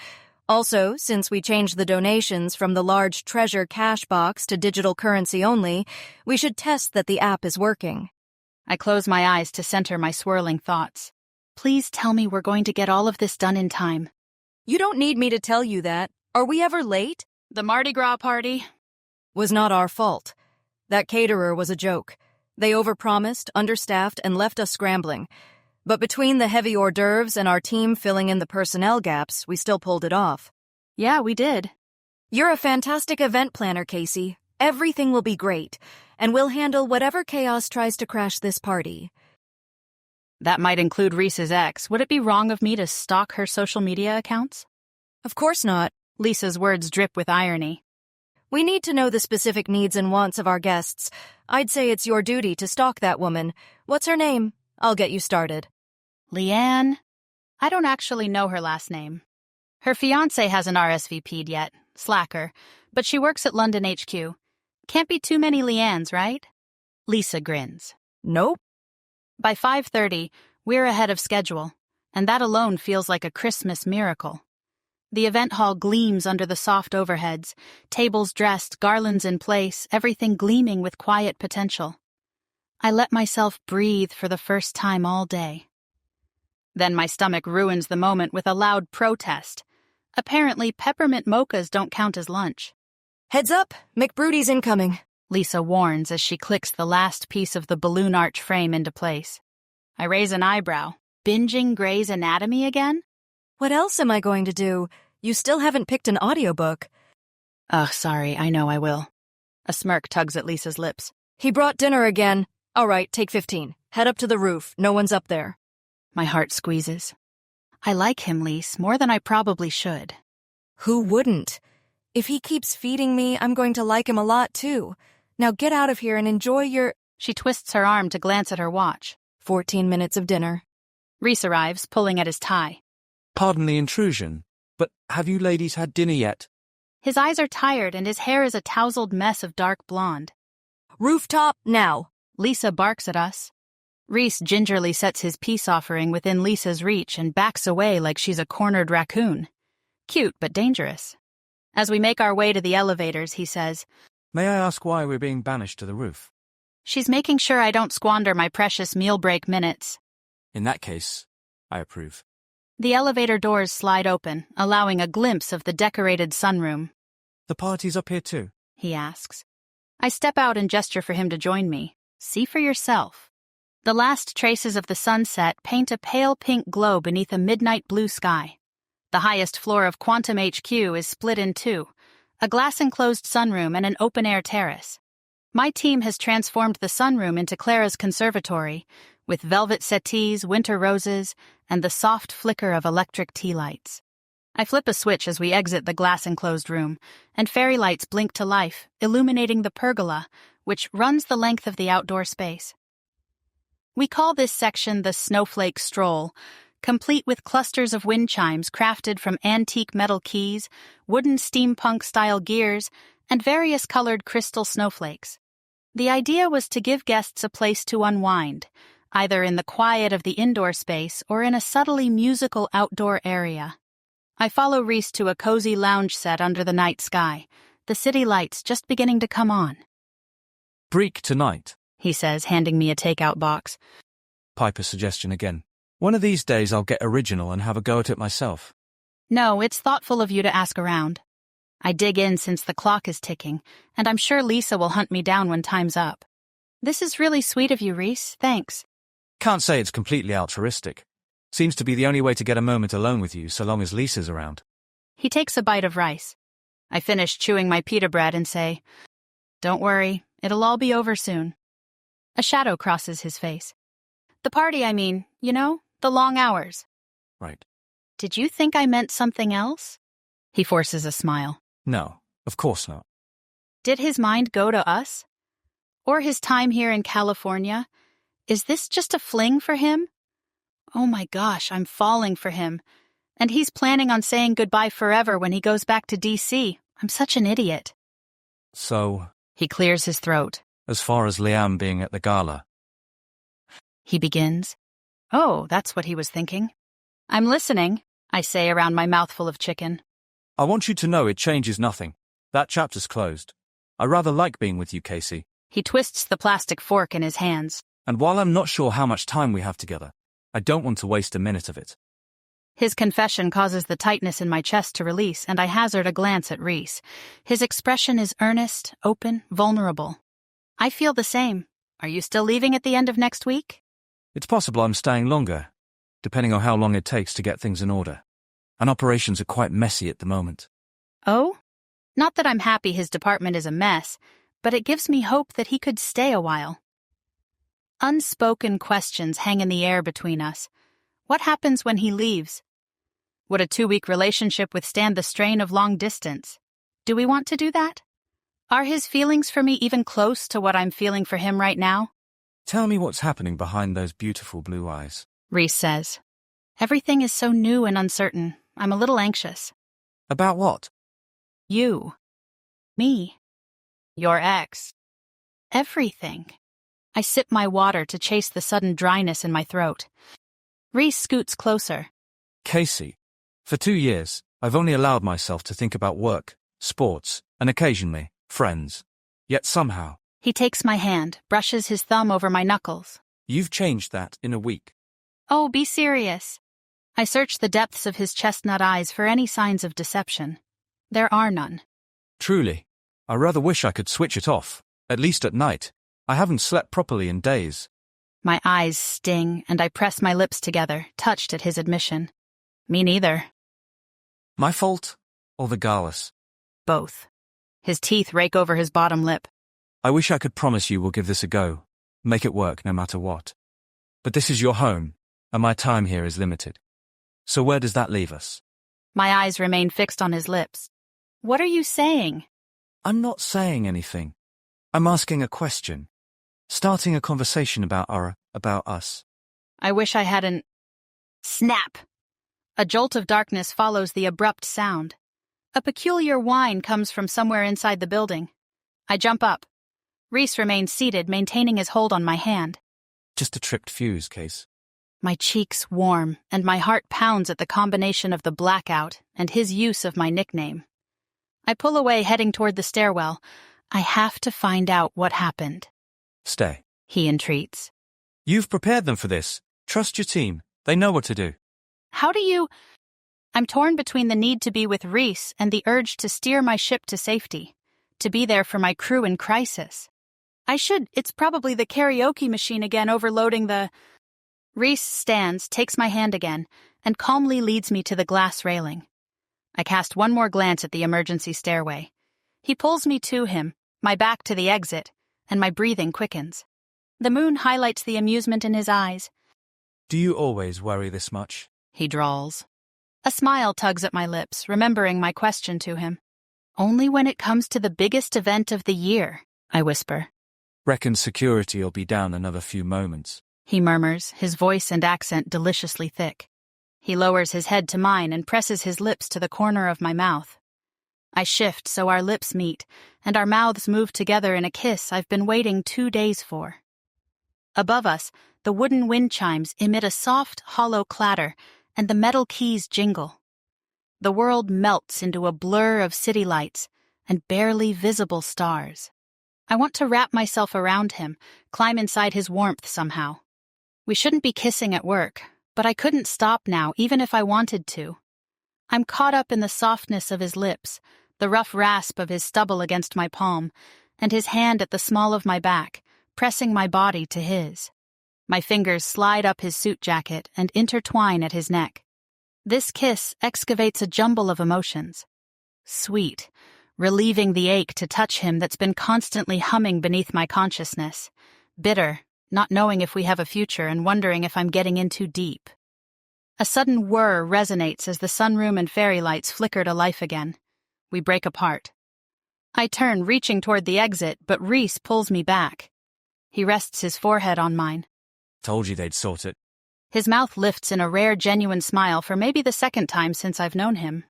Also, since we changed the donations from the large treasure cash box to digital currency only, we should test that the app is working. I close my eyes to center my swirling thoughts. Please tell me we're going to get all of this done in time. You don't need me to tell you that. Are we ever late? The Mardi Gras party Was not our fault. That caterer was a joke. They overpromised, understaffed, and left us scrambling. But between the heavy hors d'oeuvres and our team filling in the personnel gaps, we still pulled it off. Yeah, we did. You're a fantastic event planner, Casey. Everything will be great, and we'll handle whatever chaos tries to crash this party. That might include Rhys's ex. Would it be wrong of me to stalk her social media accounts? Of course not. Lisa's words drip with irony. We need to know the specific needs and wants of our guests. I'd say it's your duty to stalk that woman. What's her name? I'll get you started. Leanne? I don't actually know her last name. Her fiancé hasn't RSVP'd yet, slacker, but she works at London HQ. Can't be too many Leannes, right? Lisa grins. Nope. By 5:30, we're ahead of schedule, and that alone feels like a Christmas miracle. The event hall gleams under the soft overheads, tables dressed, garlands in place, everything gleaming with quiet potential. I let myself breathe for the first time all day. Then my stomach ruins the moment with a loud protest. Apparently, peppermint mochas don't count as lunch. Heads up, McBroody's incoming, Lisa warns as she clicks the last piece of the balloon arch frame into place. I raise an eyebrow. Binging Grey's Anatomy again? What else am I going to do? You still haven't picked an audiobook. Ugh, sorry, I know I will. A smirk tugs at Lisa's lips. He brought dinner again. All right, take 15. Head up to the roof. No one's up there. My heart squeezes. I like him, Lise, more than I probably should. Who wouldn't? If he keeps feeding me, I'm going to like him a lot, too. Now get out of here and enjoy your... She twists her arm to glance at her watch. 14 minutes of dinner. Rhys arrives, pulling at his tie. Pardon the intrusion, but have you ladies had dinner yet? His eyes are tired and his hair is a tousled mess of dark blonde. Rooftop, now. Lisa barks at us. Rhys gingerly sets his peace offering within Lisa's reach and backs away like she's a cornered raccoon. Cute, but dangerous. As we make our way to the elevators, he says, May I ask why we're being banished to the roof? She's making sure I don't squander my precious meal break minutes. In that case, I approve. The elevator doors slide open, allowing a glimpse of the decorated sunroom. The party's up here too? He asks. I step out and gesture for him to join me. See for yourself. The last traces of the sunset paint a pale pink glow beneath a midnight blue sky. The highest floor of Quantum HQ is split in two, a glass-enclosed sunroom and an open-air terrace. My team has transformed the sunroom into Clara's conservatory, with velvet settees, winter roses, and the soft flicker of electric tea lights. I flip a switch as we exit the glass-enclosed room, and fairy lights blink to life, illuminating the pergola, which runs the length of the outdoor space. We call this section the Snowflake Stroll, complete with clusters of wind chimes crafted from antique metal keys, wooden steampunk-style gears, and various colored crystal snowflakes. The idea was to give guests a place to unwind, either in the quiet of the indoor space or in a subtly musical outdoor area. I follow Rhys to a cozy lounge set under the night sky, the city lights just beginning to come on. Break tonight, he says, handing me a takeout box. Piper's suggestion again. One of these days I'll get original and have a go at it myself. No, it's thoughtful of you to ask around. I dig in since the clock is ticking, and I'm sure Lisa will hunt me down when time's up. This is really sweet of you, Rhys. Thanks. Can't say it's completely altruistic. Seems to be the only way to get a moment alone with you so long as Lisa's around. He takes a bite of rice. I finish chewing my pita bread and say, Don't worry, it'll all be over soon. A shadow crosses his face. The party, I mean, you know, the long hours. Right. Did you think I meant something else? He forces a smile. No, of course not. Did his mind go to us? Or his time here in California? Is this just a fling for him? Oh my gosh, I'm falling for him. And he's planning on saying goodbye forever when he goes back to DC. I'm such an idiot. So, He clears his throat. as far as Liam being at the gala, He begins. Oh, that's what he was thinking. I'm listening, I say around my mouthful of chicken. I want you to know it changes nothing. That chapter's closed. I rather like being with you, Casey. He twists the plastic fork in his hands. And while I'm not sure how much time we have together, I don't want to waste a minute of it. His confession causes the tightness in my chest to release, and I hazard a glance at Rhys. His expression is earnest, open, vulnerable. I feel the same. Are you still leaving at the end of next week? It's possible I'm staying longer, depending on how long it takes to get things in order. And operations are quite messy at the moment. Oh? Not that I'm happy his department is a mess, but it gives me hope that he could stay a while. Unspoken questions hang in the air between us. What happens when he leaves? Would a 2-week relationship withstand the strain of long distance? Do we want to do that? Are his feelings for me even close to what I'm feeling for him right now? Tell me what's happening behind those beautiful blue eyes. Rhys says. Everything is so new and uncertain. I'm a little anxious. About what? You. Me. Your ex. Everything. I sip my water to chase the sudden dryness in my throat. Rhys scoots closer. Casey, for 2 years, I've only allowed myself to think about work, sports, and occasionally, friends. Yet somehow, He takes my hand, brushes his thumb over my knuckles. you've changed that in a week. Oh, be serious. I search the depths of his chestnut eyes for any signs of deception. There are none. Truly, I rather wish I could switch it off, at least at night. I haven't slept properly in days. My eyes sting, and I press my lips together, touched at his admission. Me neither. My fault, or the gala's? Both. His teeth rake over his bottom lip. I wish I could promise you we'll give this a go, make it work no matter what. But this is your home, and my time here is limited. So where does that leave us? My eyes remain fixed on his lips. What are you saying? I'm not saying anything. I'm asking a question. Starting a conversation about us. I wish I hadn't. Snap! A jolt of darkness follows the abrupt sound. A peculiar whine comes from somewhere inside the building. I jump up. Rhys remains seated, maintaining his hold on my hand. Just a tripped fuse, Case. My cheeks warm, and my heart pounds at the combination of the blackout and his use of my nickname. I pull away, heading toward the stairwell. I have to find out what happened. Stay. He entreats. You've prepared them for this. Trust your team. They know what to do. How do you... I'm torn between the need to be with Rhys and the urge to steer my ship to safety, to be there for my crew in crisis. It's probably the karaoke machine again overloading the... Rhys stands, takes my hand again, and calmly leads me to the glass railing. I cast one more glance at the emergency stairway. He pulls me to him, my back to the exit, and my breathing quickens. The moon highlights the amusement in his eyes. Do you always worry this much? He drawls. A smile tugs at my lips, remembering my question to him. Only when it comes to the biggest event of the year, I whisper. Reckon security'll be down another few moments. He murmurs, his voice and accent deliciously thick. He lowers his head to mine and presses his lips to the corner of my mouth. I shift so our lips meet, and our mouths move together in a kiss I've been waiting 2 days for. Above us, the wooden wind chimes emit a soft, hollow clatter, and the metal keys jingle. The world melts into a blur of city lights and barely visible stars. I want to wrap myself around him, climb inside his warmth somehow. We shouldn't be kissing at work, but I couldn't stop now, even if I wanted to. I'm caught up in the softness of his lips, the rough rasp of his stubble against my palm, and his hand at the small of my back, pressing my body to his. My fingers slide up his suit jacket and intertwine at his neck. This kiss excavates a jumble of emotions. Sweet, relieving the ache to touch him that's been constantly humming beneath my consciousness. Bitter, not knowing if we have a future and wondering if I'm getting in too deep. A sudden whir resonates as the sunroom and fairy lights flicker to life again. We break apart. I turn, reaching toward the exit, but Rhys pulls me back. He rests his forehead on mine. Told you they'd sort it. His mouth lifts in a rare, genuine smile for maybe the second time since I've known him.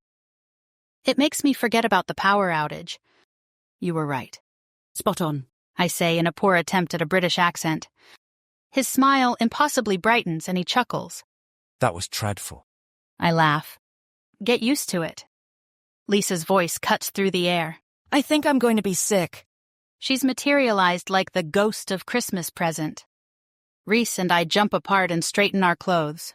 It makes me forget about the power outage. You were right. Spot on. I say in a poor attempt at a British accent. His smile impossibly brightens and he chuckles. That was dreadful. I laugh. Get used to it. Lisa's voice cuts through the air. I think I'm going to be sick. She's materialized like the ghost of Christmas present. Rhys and I jump apart and straighten our clothes.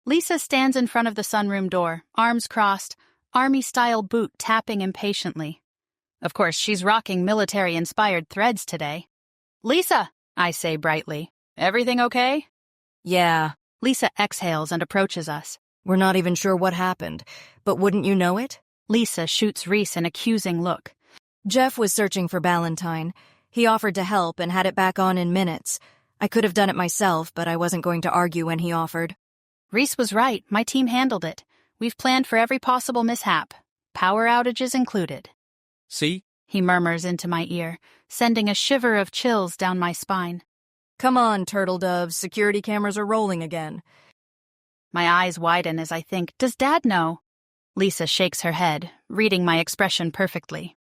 Lisa stands in front of the sunroom door, arms crossed, army-style boot tapping impatiently. Of course, she's rocking military-inspired threads today. Lisa, I say brightly. Everything okay? Yeah, Lisa exhales and approaches us. we're not even sure what happened, but wouldn't you know it? Lisa shoots Rhys an accusing look. Jeff was searching for Ballantyne. He offered to help and had it back on in minutes. I could have done it myself, but I wasn't going to argue when he offered. Rhys was right. My team handled it. We've planned for every possible mishap, power outages included. See? He murmurs into my ear, sending a shiver of chills down my spine. Come on, turtle doves. Security cameras are rolling again. My eyes widen as I think, does Dad know? Lisa shakes her head, reading my expression perfectly.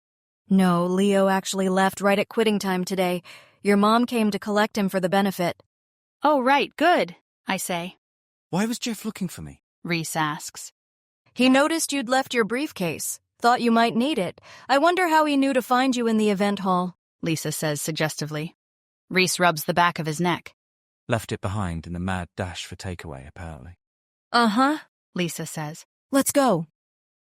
No, Leo actually left right at quitting time today. Your mom came to collect him for the benefit. Oh, right, good, I say. Why was Jeff looking for me? Rhys asks. He noticed you'd left your briefcase. Thought you might need it. I wonder how he knew to find you in the event hall. Lisa says suggestively. Rhys rubs the back of his neck. Left it behind in the mad dash for takeaway, apparently. Uh-huh, Lisa says. let's go.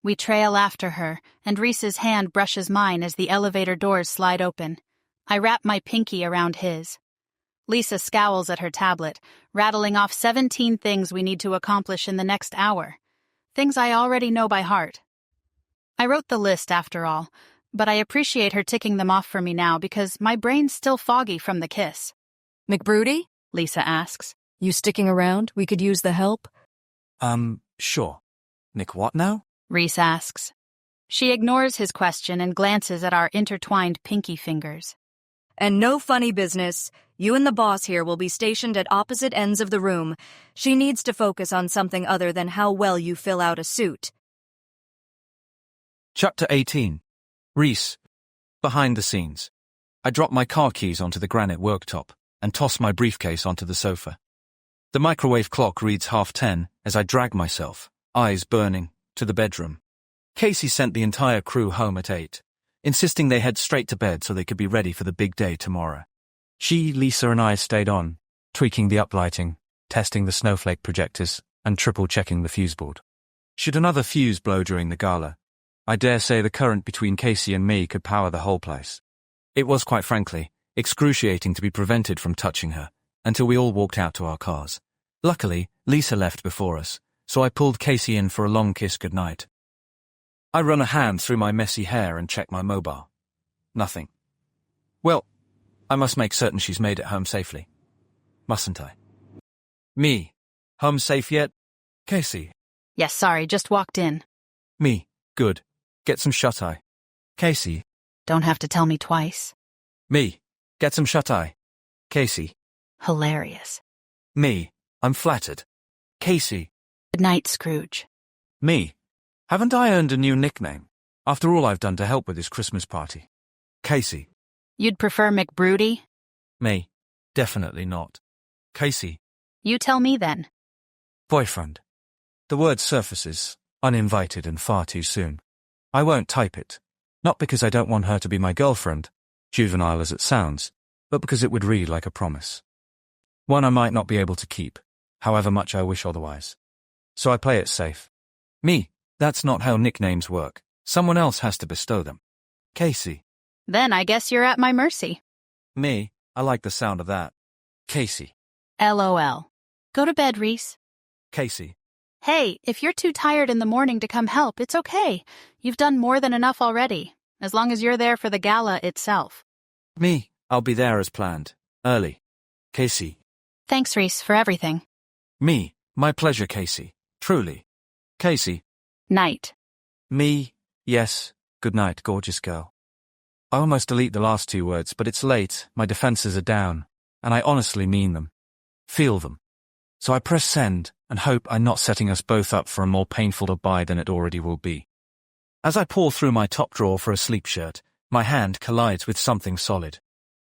We trail after her, and Rhys's hand brushes mine as the elevator doors slide open. I wrap my pinky around his. Lisa scowls at her tablet, rattling off 17 things we need to accomplish in the next hour. Things I already know by heart. I wrote the list after all, but I appreciate her ticking them off for me now because my brain's still foggy from the kiss. McBroody? Lisa asks. You sticking around? We could use the help. Sure. Nick, what now? Rhys asks. She ignores his question and glances at our intertwined pinky fingers. And no funny business. You and the boss here will be stationed at opposite ends of the room. She needs to focus on something other than how well you fill out a suit. Chapter 18. Rhys. Behind the scenes. I drop my car keys onto the granite worktop and toss my briefcase onto the sofa. The microwave clock reads 10:30 as I drag myself, eyes burning, to the bedroom. Casey sent the entire crew home at 8, insisting they head straight to bed so they could be ready for the big day tomorrow. She, Lisa, and I stayed on, tweaking the uplighting, testing the snowflake projectors, and triple-checking the fuse board. Should another fuse blow during the gala, I dare say the current between Casey and me could power the whole place. It was, quite frankly, excruciating to be prevented from touching her, until we all walked out to our cars. Luckily, Lisa left before us, so I pulled Casey in for a long kiss goodnight. I run a hand through my messy hair and check my mobile. Nothing. Well, I must make certain she's made it home safely. Mustn't I? Me. Home safe yet? Casey. Yes, sorry, just walked in. Me. Good. Get some shut-eye. Casey. Don't have to tell me twice. Me. Get some shut-eye. Casey. Hilarious. Me. I'm flattered. Casey. Good night, Scrooge. Me. Haven't I earned a new nickname? After all I've done to help with this Christmas party. Casey. You'd prefer McBroody? Me. Definitely not. Casey. You tell me then. Boyfriend. The word surfaces, uninvited and far too soon. I won't type it. Not because I don't want her to be my girlfriend, juvenile as it sounds, but because it would read like a promise. One I might not be able to keep, however much I wish otherwise. So I play it safe. Me. That's not how nicknames work. Someone else has to bestow them. Casey. Then I guess you're at my mercy. Me. I like the sound of that. Casey. LOL. Go to bed, Rhys. Casey. Hey, if you're too tired in the morning to come help, it's okay. You've done more than enough already, as long as you're there for the gala itself. Me. I'll be there as planned. Early. Casey. Thanks, Rhys, for everything. Me. My pleasure, Casey. Truly. Casey. Night. Me. Yes. Good night, gorgeous girl. I almost delete the last two words, but it's late, my defenses are down, and I honestly mean them. Feel them. So I press send and hope I'm not setting us both up for a more painful goodbye than it already will be. As I paw through my top drawer for a sleep shirt, my hand collides with something solid.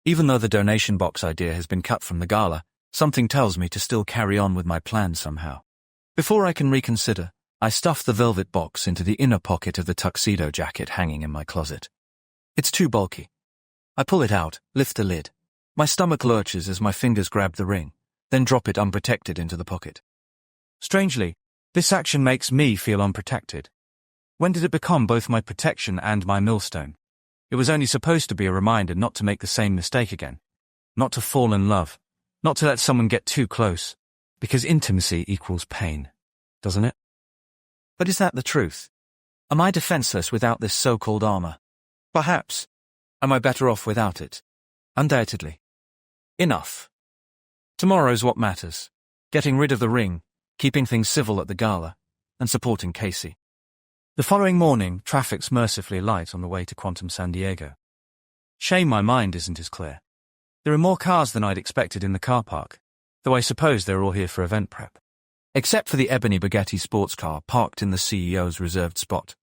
Even though the donation box idea has been cut from the gala, something tells me to still carry on with my plan somehow. Before I can reconsider, I stuff the velvet box into the inner pocket of the tuxedo jacket hanging in my closet. It's too bulky. I pull it out, lift the lid. My stomach lurches as my fingers grab the ring, then drop it unprotected into the pocket. Strangely, this action makes me feel unprotected. When did it become both my protection and my millstone? It was only supposed to be a reminder not to make the same mistake again. Not to fall in love. Not to let someone get too close. Because intimacy equals pain. Doesn't it? But is that the truth? Am I defenseless without this so-called armor? Perhaps. Am I better off without it? Undoubtedly. Enough. Tomorrow's what matters. Getting rid of the ring, keeping things civil at the gala, and supporting Casey. The following morning, traffic's mercifully light on the way to Quantum San Diego. Shame my mind isn't as clear. There are more cars than I'd expected in the car park, though I suppose they're all here for event prep. Except for the ebony Bugatti sports car parked in the CEO's reserved spot.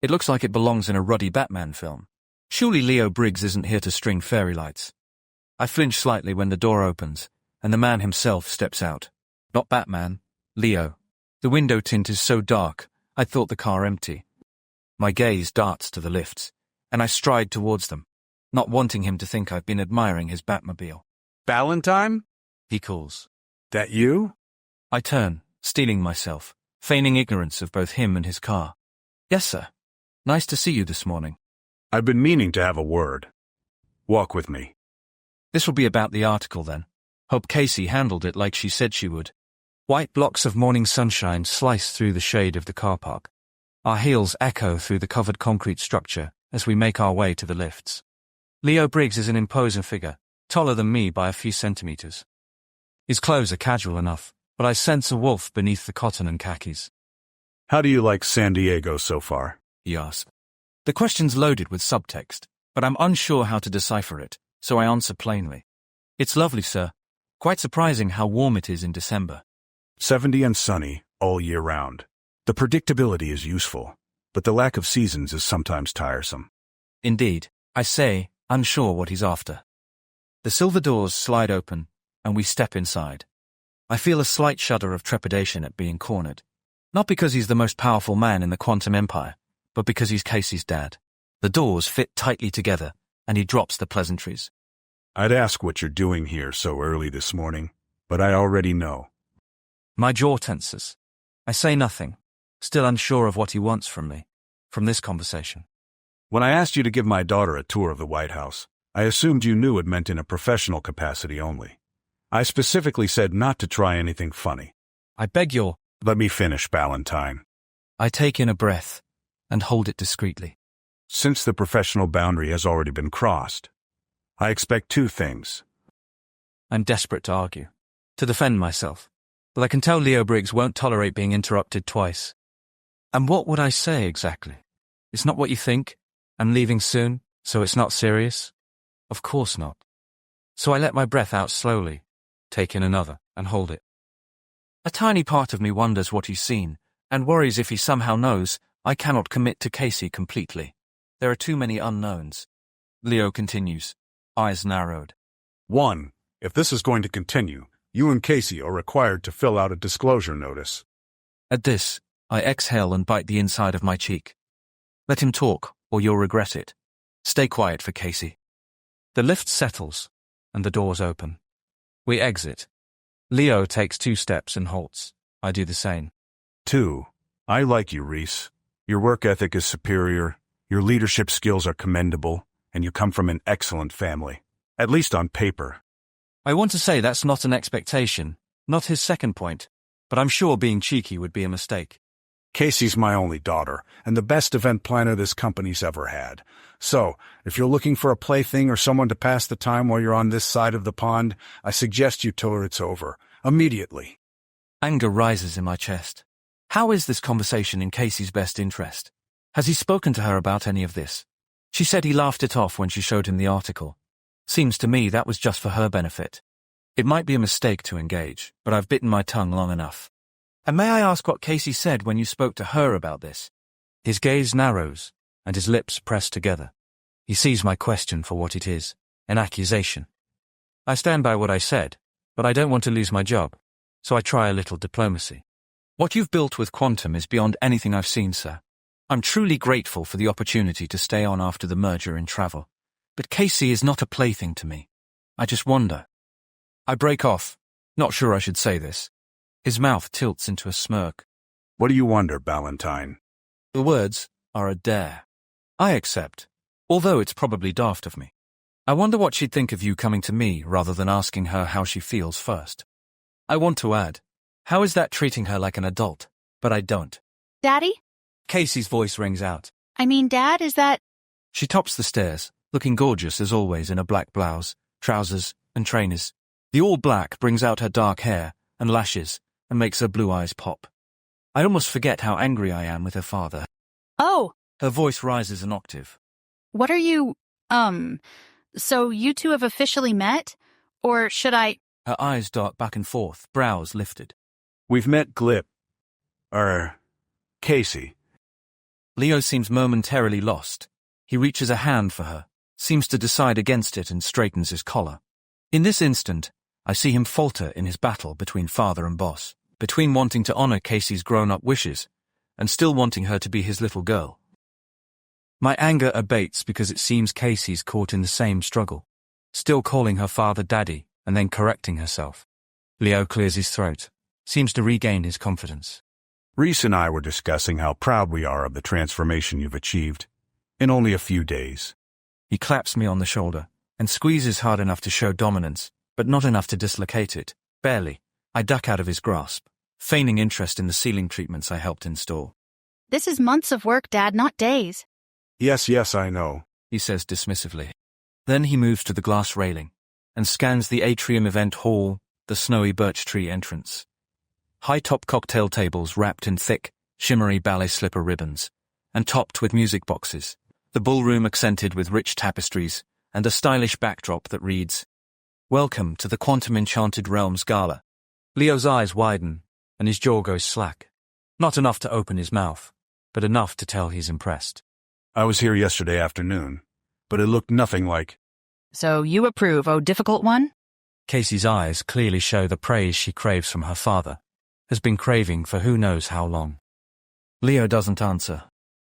It looks like it belongs in a ruddy Batman film. Surely Leo Briggs isn't here to string fairy lights. I flinch slightly when the door opens, and the man himself steps out. Not Batman, Leo. The window tint is so dark, I thought the car empty. My gaze darts to the lifts, and I stride towards them, not wanting him to think I've been admiring his Batmobile. Ballantyne? He calls. That you? I turn, steeling myself, feigning ignorance of both him and his car. Yes, sir. Nice to see you this morning. I've been meaning to have a word. Walk with me. This will be about the article then. Hope Casey handled it like she said she would. White blocks of morning sunshine slice through the shade of the car park. Our heels echo through the covered concrete structure as we make our way to the lifts. Leo Briggs is an imposing figure, taller than me by a few centimeters. His clothes are casual enough, but I sense a wolf beneath the cotton and khakis. How do you like San Diego so far? He asks. The question's loaded with subtext, but I'm unsure how to decipher it, so I answer plainly. It's lovely, sir. Quite surprising how warm it is in December. 70 and sunny, all year round. The predictability is useful, but the lack of seasons is sometimes tiresome. Indeed, I say, unsure what he's after. The silver doors slide open, and we step inside. I feel a slight shudder of trepidation at being cornered. Not because he's the most powerful man in the quantum empire, but because he's Casey's dad. The doors fit tightly together, and he drops the pleasantries. I'd ask what you're doing here so early this morning, but I already know. My jaw tenses. I say nothing, still unsure of what he wants from me, from this conversation. When I asked you to give my daughter a tour of the White House, I assumed you knew it meant in a professional capacity only. I specifically said not to try anything funny. I beg your... Let me finish, Ballantyne. I take in a breath and hold it discreetly. Since the professional boundary has already been crossed, I expect two things. I'm desperate to argue, to defend myself, but I can tell Leo Briggs won't tolerate being interrupted twice. And what would I say exactly? It's not what you think? I'm leaving soon, so it's not serious? Of course not. So I let my breath out slowly, take in another, and hold it. A tiny part of me wonders what he's seen, and worries if he somehow knows I cannot commit to Casey completely. There are too many unknowns. Leo continues, eyes narrowed. 1. If this is going to continue, you and Casey are required to fill out a disclosure notice. At this, I exhale and bite the inside of my cheek. Let him talk, or you'll regret it. Stay quiet for Casey. The lift settles, and the doors open. We exit. Leo takes 2 steps and halts. I do the same. 2. I like you, Rhys. Your work ethic is superior, your leadership skills are commendable, and you come from an excellent family. At least on paper. I want to say that's not an expectation, not his second point, but I'm sure being cheeky would be a mistake. Casey's my only daughter, and the best event planner this company's ever had. So, if you're looking for a plaything or someone to pass the time while you're on this side of the pond, I suggest you tell her it's over. Immediately. Anger rises in my chest. How is this conversation in Casey's best interest? Has he spoken to her about any of this? She said he laughed it off when she showed him the article. Seems to me that was just for her benefit. It might be a mistake to engage, but I've bitten my tongue long enough. And may I ask what Casey said when you spoke to her about this? His gaze narrows, and his lips press together. He sees my question for what it is, an accusation. I stand by what I said, but I don't want to lose my job, so I try a little diplomacy. What you've built with Quantum is beyond anything I've seen, sir. I'm truly grateful for the opportunity to stay on after the merger and travel. But Casey is not a plaything to me. I just wonder. I break off, not sure I should say this. His mouth tilts into a smirk. What do you wonder, Ballantyne? The words are a dare. I accept, although it's probably daft of me. I wonder what she'd think of you coming to me rather than asking her how she feels first. I want to add, how is that treating her like an adult? But I don't. Daddy? Casey's voice rings out. I mean, Dad, is that... She tops the stairs, looking gorgeous as always in a black blouse, trousers, and trainers. The all black brings out her dark hair and lashes and makes her blue eyes pop. I almost forget how angry I am with her father. Oh! Her voice rises an octave. What are you... So you two have officially met? Or should I... Her eyes dart back and forth, brows lifted. We've met Casey. Leo seems momentarily lost. He reaches a hand for her, seems to decide against it and straightens his collar. In this instant, I see him falter in his battle between father and boss, between wanting to honor Casey's grown-up wishes and still wanting her to be his little girl. My anger abates because it seems Casey's caught in the same struggle, still calling her father daddy and then correcting herself. Leo clears his throat, seems to regain his confidence. Rhys and I were discussing how proud we are of the transformation you've achieved in only a few days. He claps me on the shoulder and squeezes hard enough to show dominance, but not enough to dislocate it. Barely. I duck out of his grasp, feigning interest in the ceiling treatments I helped install. This is months of work, Dad, not days. Yes, I know, he says dismissively. Then he moves to the glass railing and scans the atrium event hall, the snowy birch tree entrance. High-top cocktail tables wrapped in thick, shimmery ballet slipper ribbons and topped with music boxes. The ballroom accented with rich tapestries and a stylish backdrop that reads, "Welcome to the Quantum Enchanted Realms Gala." Leo's eyes widen and his jaw goes slack. Not enough to open his mouth, but enough to tell he's impressed. I was here yesterday afternoon, but it looked nothing like... So you approve, oh difficult one? Casey's eyes clearly show the praise she craves from her father, has been craving for who knows how long. Leo doesn't answer.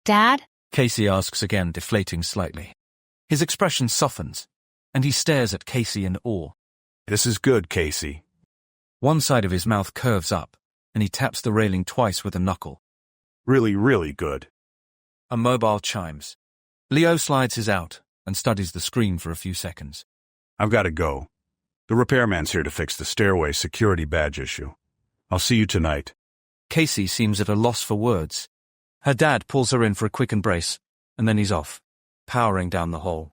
Dad? Casey asks again, deflating slightly. His expression softens, and he stares at Casey in awe. This is good, Casey. One side of his mouth curves up, and he taps the railing twice with a knuckle. Really, really good. A mobile chimes. Leo slides his out and studies the screen for a few seconds. I've got to go. The repairman's here to fix the stairway security badge issue. I'll see you tonight. Casey seems at a loss for words. Her dad pulls her in for a quick embrace, and then he's off, powering down the hall.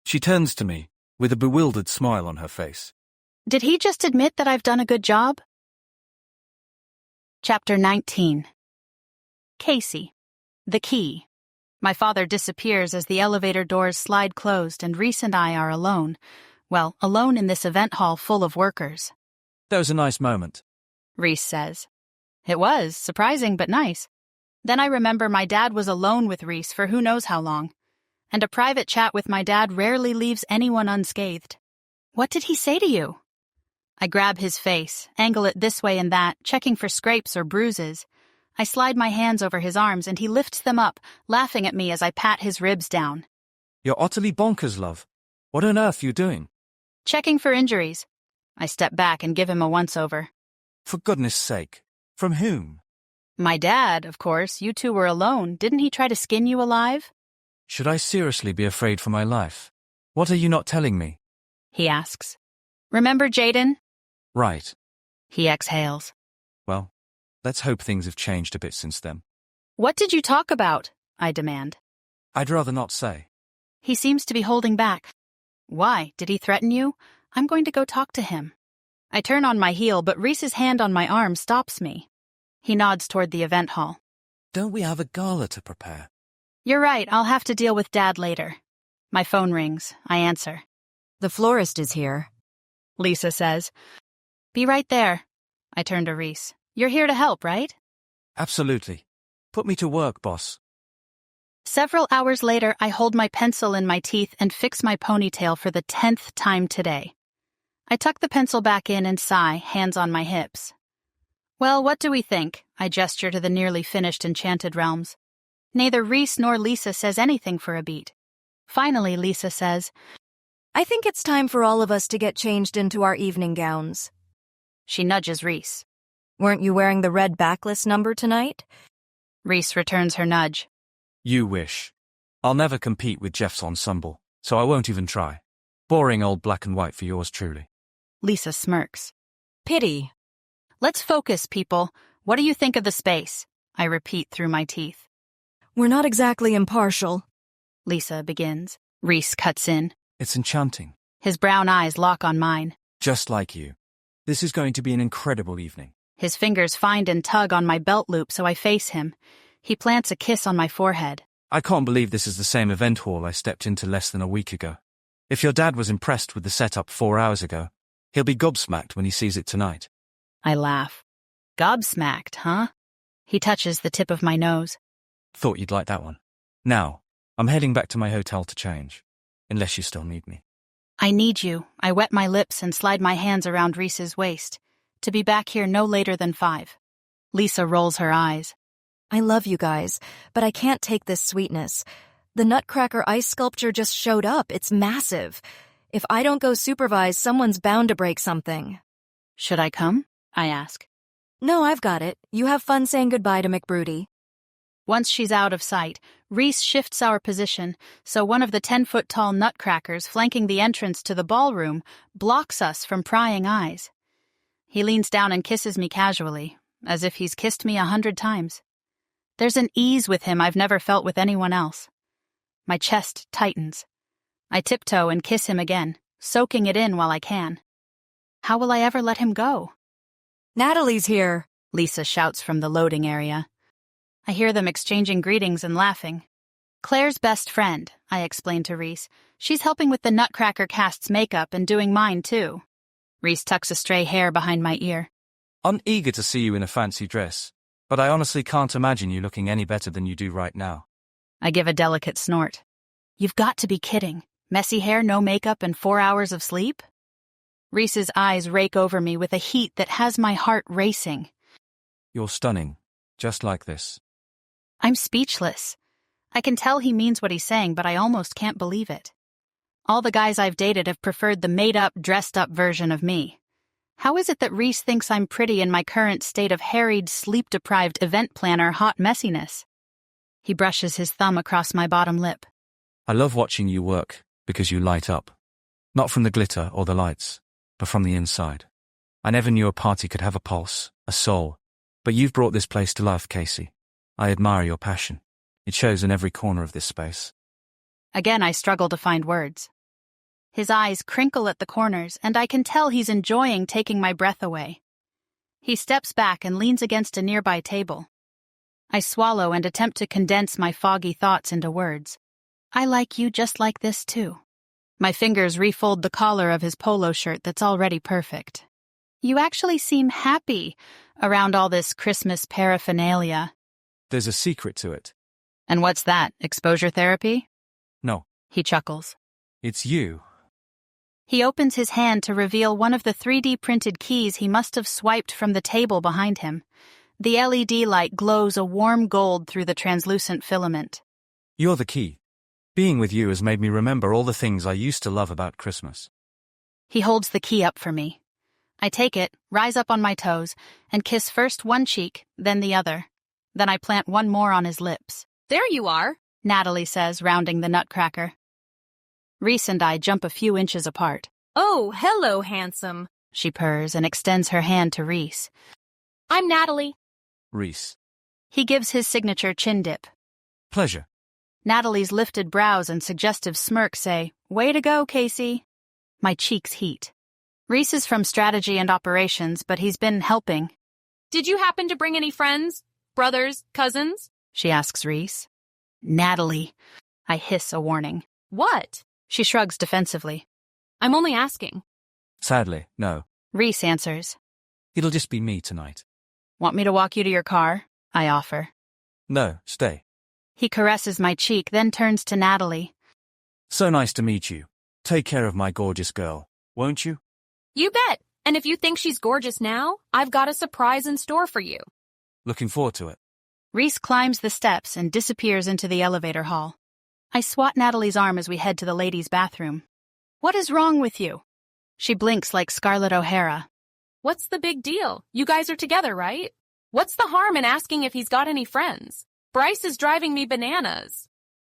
She turns to me, with a bewildered smile on her face. Did he just admit that I've done a good job? Chapter 19. Casey. The key. My father disappears as the elevator doors slide closed and Rhys and I are alone. Well, alone in this event hall full of workers. That was a nice moment, Rhys says. It was, surprising but nice. Then I remember my dad was alone with Rhys for who knows how long, and a private chat with my dad rarely leaves anyone unscathed. What did he say to you? I grab his face, angle it this way and that, checking for scrapes or bruises. I slide my hands over his arms and he lifts them up, laughing at me as I pat his ribs down. You're utterly bonkers, love. What on earth are you doing? Checking for injuries. I step back and give him a once-over. For goodness sake. From whom? My dad, of course. You two were alone. Didn't he try to skin you alive? Should I seriously be afraid for my life? What are you not telling me? He asks. Remember Jaden? Right. He exhales. Well, let's hope things have changed a bit since then. What did you talk about? I demand. I'd rather not say. He seems to be holding back. Why? Did he threaten you? I'm going to go talk to him. I turn on my heel, but Rhys's hand on my arm stops me. He nods toward the event hall. Don't we have a gala to prepare? You're right, I'll have to deal with Dad later. My phone rings. I answer. The florist is here. Lisa says. Be right there. I turn to Rhys. You're here to help, right? Absolutely. Put me to work, boss. Several hours later, I hold my pencil in my teeth and fix my ponytail for the 10th time today. I tuck the pencil back in and sigh, hands on my hips. Well, what do we think? I gesture to the nearly finished Enchanted Realms. Neither Rhys nor Lisa says anything for a beat. Finally, Lisa says, I think it's time for all of us to get changed into our evening gowns. She nudges Rhys. Weren't you wearing the red backless number tonight? Rhys returns her nudge. You wish. I'll never compete with Jeff's ensemble, so I won't even try. Boring old black and white for yours truly. Lisa smirks. Pity. Let's focus, people. What do you think of the space? I repeat through my teeth. We're not exactly impartial. Lisa begins. Rhys cuts in. It's enchanting. His brown eyes lock on mine. Just like you. This is going to be an incredible evening. His fingers find and tug on my belt loop, so I face him. He plants a kiss on my forehead. I can't believe this is the same event hall I stepped into less than a week ago. If your dad was impressed with the setup 4 hours ago, he'll be gobsmacked when he sees it tonight. I laugh. Gobsmacked, huh? He touches the tip of my nose. Thought you'd like that one. Now, I'm heading back to my hotel to change. Unless you still need me. I need you. I wet my lips and slide my hands around Rhys's waist. To be back here no later than 5. Lisa rolls her eyes. I love you guys, but I can't take this sweetness. The Nutcracker ice sculpture just showed up. It's massive. If I don't go supervise, someone's bound to break something. Should I come? I ask. No, I've got it. You have fun saying goodbye to McBroody. Once she's out of sight, Rhys shifts our position, so one of the 10-foot-tall nutcrackers flanking the entrance to the ballroom blocks us from prying eyes. He leans down and kisses me casually, as if he's kissed me 100 times. There's an ease with him I've never felt with anyone else. My chest tightens. I tiptoe and kiss him again, soaking it in while I can. How will I ever let him go? Natalie's here, Lisa shouts from the loading area. I hear them exchanging greetings and laughing. Claire's best friend, I explain to Rhys. She's helping with the Nutcracker cast's makeup and doing mine, too. Rhys tucks a stray hair behind my ear. I'm eager to see you in a fancy dress, but I honestly can't imagine you looking any better than you do right now. I give a delicate snort. You've got to be kidding. Messy hair, no makeup, and 4 hours of sleep? Rhys's eyes rake over me with a heat that has my heart racing. You're stunning, just like this. I'm speechless. I can tell he means what he's saying, but I almost can't believe it. All the guys I've dated have preferred the made-up, dressed-up version of me. How is it that Rhys thinks I'm pretty in my current state of harried, sleep-deprived event planner hot messiness? He brushes his thumb across my bottom lip. I love watching you work because you light up. Not from the glitter or the lights, but from the inside. I never knew a party could have a pulse, a soul, but you've brought this place to life, Casey. I admire your passion. It shows in every corner of this space. Again, I struggle to find words. His eyes crinkle at the corners, and I can tell he's enjoying taking my breath away. He steps back and leans against a nearby table. I swallow and attempt to condense my foggy thoughts into words. I like you just like this, too. My fingers refold the collar of his polo shirt that's already perfect. You actually seem happy around all this Christmas paraphernalia. There's a secret to it. And what's that, exposure therapy? No. He chuckles. It's you. He opens his hand to reveal one of the 3D printed keys he must have swiped from the table behind him. The LED light glows a warm gold through the translucent filament. You're the key. Being with you has made me remember all the things I used to love about Christmas. He holds the key up for me. I take it, rise up on my toes, and kiss first one cheek, then the other. Then I plant one more on his lips. There you are, Natalie says, rounding the nutcracker. Rhys and I jump a few inches apart. Oh, hello, handsome. She purrs and extends her hand to Rhys. I'm Natalie. Rhys. He gives his signature chin dip. Pleasure. Natalie's lifted brows and suggestive smirk say, "Way to go, Casey." My cheeks heat. Rhys is from strategy and operations, but he's been helping. Did you happen to bring any friends? Brothers? Cousins? She asks Rhys. Natalie. I hiss a warning. What? She shrugs defensively. I'm only asking. Sadly, no. Rhys answers. It'll just be me tonight. Want me to walk you to your car? I offer. No, stay. He caresses my cheek, then turns to Natalie. So nice to meet you. Take care of my gorgeous girl, won't you? You bet. And if you think she's gorgeous now, I've got a surprise in store for you. Looking forward to it. Rhys climbs the steps and disappears into the elevator hall. I swat Natalie's arm as we head to the ladies' bathroom. What is wrong with you? She blinks like Scarlett O'Hara. What's the big deal? You guys are together, right? What's the harm in asking if he's got any friends? Bryce is driving me bananas.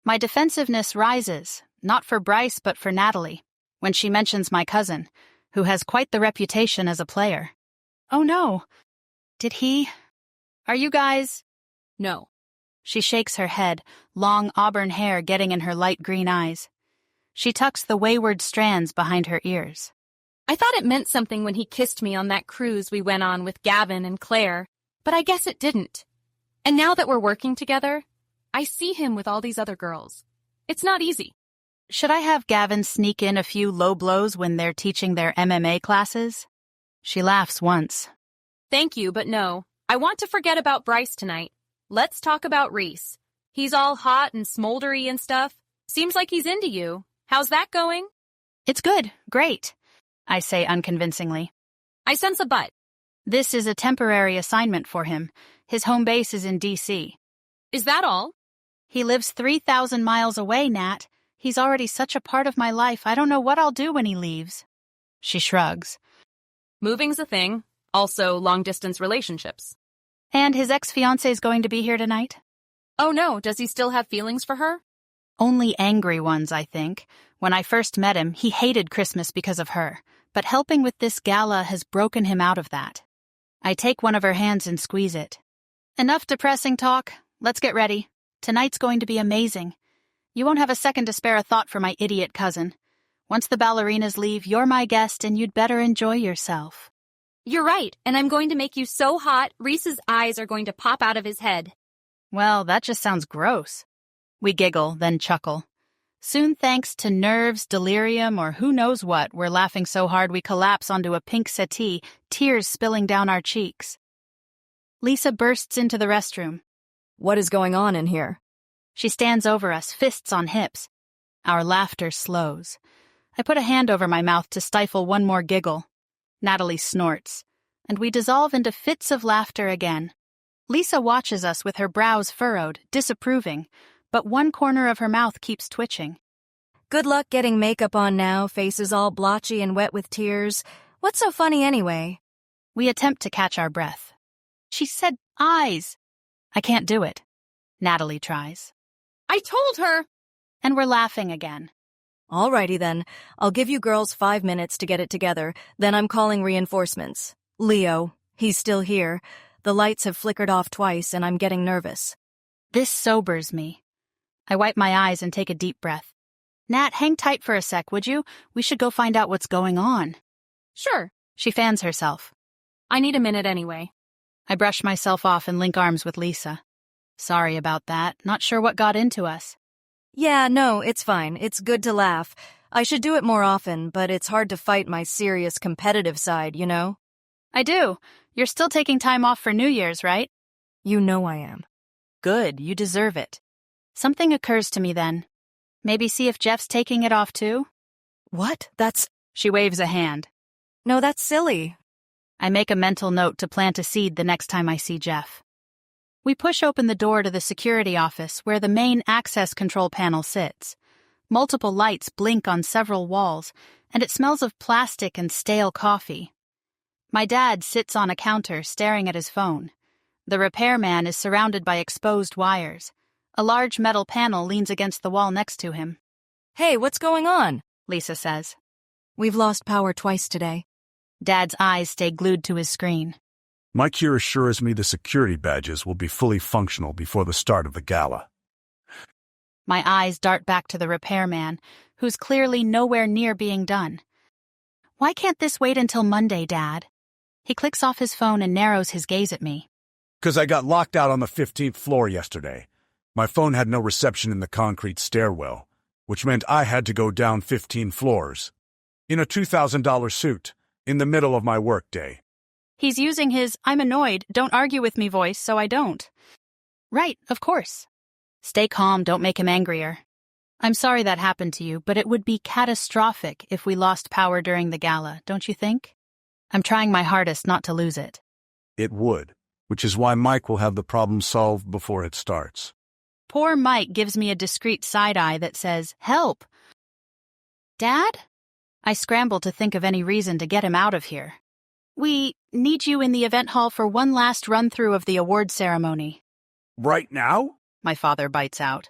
My defensiveness rises, not for Bryce but for Natalie, when she mentions my cousin, who has quite the reputation as a player. Oh no. Did he? Are you guys? No. She shakes her head, long auburn hair getting in her light green eyes. She tucks the wayward strands behind her ears. I thought it meant something when he kissed me on that cruise we went on with Gavin and Claire, but I guess it didn't. And now that we're working together, I see him with all these other girls. It's not easy. Should I have Gavin sneak in a few low blows when they're teaching their MMA classes? She laughs once. Thank you, but no. I want to forget about Bryce tonight. Let's talk about Rhys. He's all hot and smoldery and stuff. Seems like he's into you. How's that going? It's good. Great, I say unconvincingly. I sense a but. This is a temporary assignment for him. His home base is in D.C. Is that all? He lives 3,000 miles away, Nat. He's already such a part of my life. I don't know what I'll do when he leaves. She shrugs. Moving's a thing. Also, long-distance relationships. And his ex-fiancée is going to be here tonight? Oh no, does he still have feelings for her? Only angry ones, I think. When I first met him, he hated Christmas because of her. But helping with this gala has broken him out of that. I take one of her hands and squeeze it. Enough depressing talk. Let's get ready. Tonight's going to be amazing. You won't have a second to spare a thought for my idiot cousin. Once the ballerinas leave, you're my guest and you'd better enjoy yourself. You're right, and I'm going to make you so hot, Rhys's eyes are going to pop out of his head. Well, that just sounds gross. We giggle, then chuckle. Soon, thanks to nerves, delirium, or who knows what, we're laughing so hard we collapse onto a pink settee, tears spilling down our cheeks. Lisa bursts into the restroom. What is going on in here? She stands over us, fists on hips. Our laughter slows. I put a hand over my mouth to stifle one more giggle. Natalie snorts, and we dissolve into fits of laughter again. Lisa watches us with her brows furrowed, disapproving, but one corner of her mouth keeps twitching. Good luck getting makeup on now, faces all blotchy and wet with tears. What's so funny anyway? We attempt to catch our breath. She said eyes. I can't do it. Natalie tries. I told her! And we're laughing again. Alrighty then. I'll give you girls 5 minutes to get it together, then I'm calling reinforcements. Leo, he's still here. The lights have flickered off twice and I'm getting nervous. This sobers me. I wipe my eyes and take a deep breath. Nat, hang tight for a sec, would you? We should go find out what's going on. Sure. She fans herself. I need a minute anyway. I brush myself off and link arms with Lisa. Sorry about that. Not sure what got into us. Yeah, no, it's fine. It's good to laugh. I should do it more often, but it's hard to fight my serious competitive side, you know? I do. You're still taking time off for New Year's, right? You know I am. Good, you deserve it. Something occurs to me then. Maybe see if Jeff's taking it off too? What? She waves a hand. No, that's silly. I make a mental note to plant a seed the next time I see Jeff. We push open the door to the security office where the main access control panel sits. Multiple lights blink on several walls, and it smells of plastic and stale coffee. My dad sits on a counter staring at his phone. The repairman is surrounded by exposed wires. A large metal panel leans against the wall next to him. Hey, what's going on? Lisa says. We've lost power twice today. Dad's eyes stay glued to his screen. Mike here assures me the security badges will be fully functional before the start of the gala. My eyes dart back to the repairman, who's clearly nowhere near being done. Why can't this wait until Monday, Dad? He clicks off his phone and narrows his gaze at me. 'Cause I got locked out on the 15th floor yesterday. My phone had no reception in the concrete stairwell, which meant I had to go down 15 floors. In a $2,000 suit, in the middle of my workday. He's using his I'm annoyed, don't argue with me voice, so I don't. Right, of course. Stay calm, don't make him angrier. I'm sorry that happened to you, but it would be catastrophic if we lost power during the gala, don't you think? I'm trying my hardest not to lose it. It would, which is why Mike will have the problem solved before it starts. Poor Mike gives me a discreet side-eye that says, "Help!" Dad? I scramble to think of any reason to get him out of here. We need you in the event hall for one last run-through of the award ceremony. Right now? My father bites out.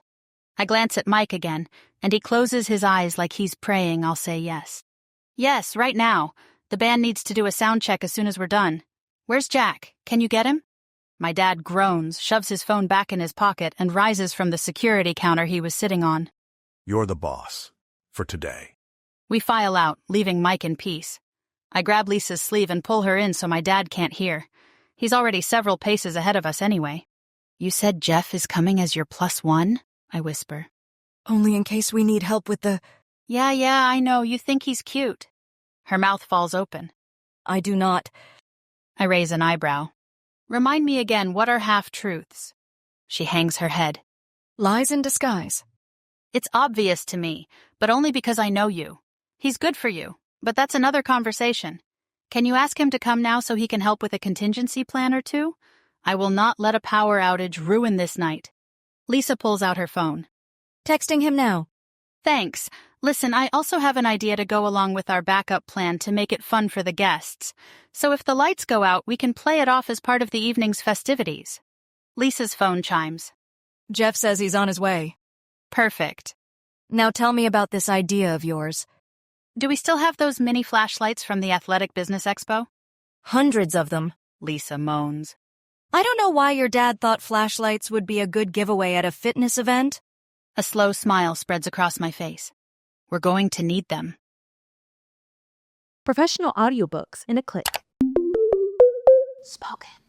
I glance at Mike again, and he closes his eyes like he's praying I'll say yes. Yes, right now. The band needs to do a sound check as soon as we're done. Where's Jack? Can you get him? My dad groans, shoves his phone back in his pocket, and rises from the security counter he was sitting on. You're the boss. For today. We file out, leaving Mike in peace. I grab Lisa's sleeve and pull her in so my dad can't hear. He's already several paces ahead of us anyway. You said Jeff is coming as your +1? I whisper. Only in case we need help with the... Yeah, I know, you think he's cute. Her mouth falls open. I do not. I raise an eyebrow. Remind me again, what are half-truths? She hangs her head. Lies in disguise. It's obvious to me, but only because I know you. He's good for you, but that's another conversation. Can you ask him to come now so he can help with a contingency plan or two? I will not let a power outage ruin this night. Lisa pulls out her phone. Texting him now. Thanks. Listen, I also have an idea to go along with our backup plan to make it fun for the guests. So if the lights go out, we can play it off as part of the evening's festivities. Lisa's phone chimes. Jeff says he's on his way. Perfect. Now tell me about this idea of yours. Do we still have those mini flashlights from the Athletic Business Expo? Hundreds of them. Lisa moans. I don't know why your dad thought flashlights would be a good giveaway at a fitness event. A slow smile spreads across my face. We're going to need them. Professional audiobooks in a click. Spoken.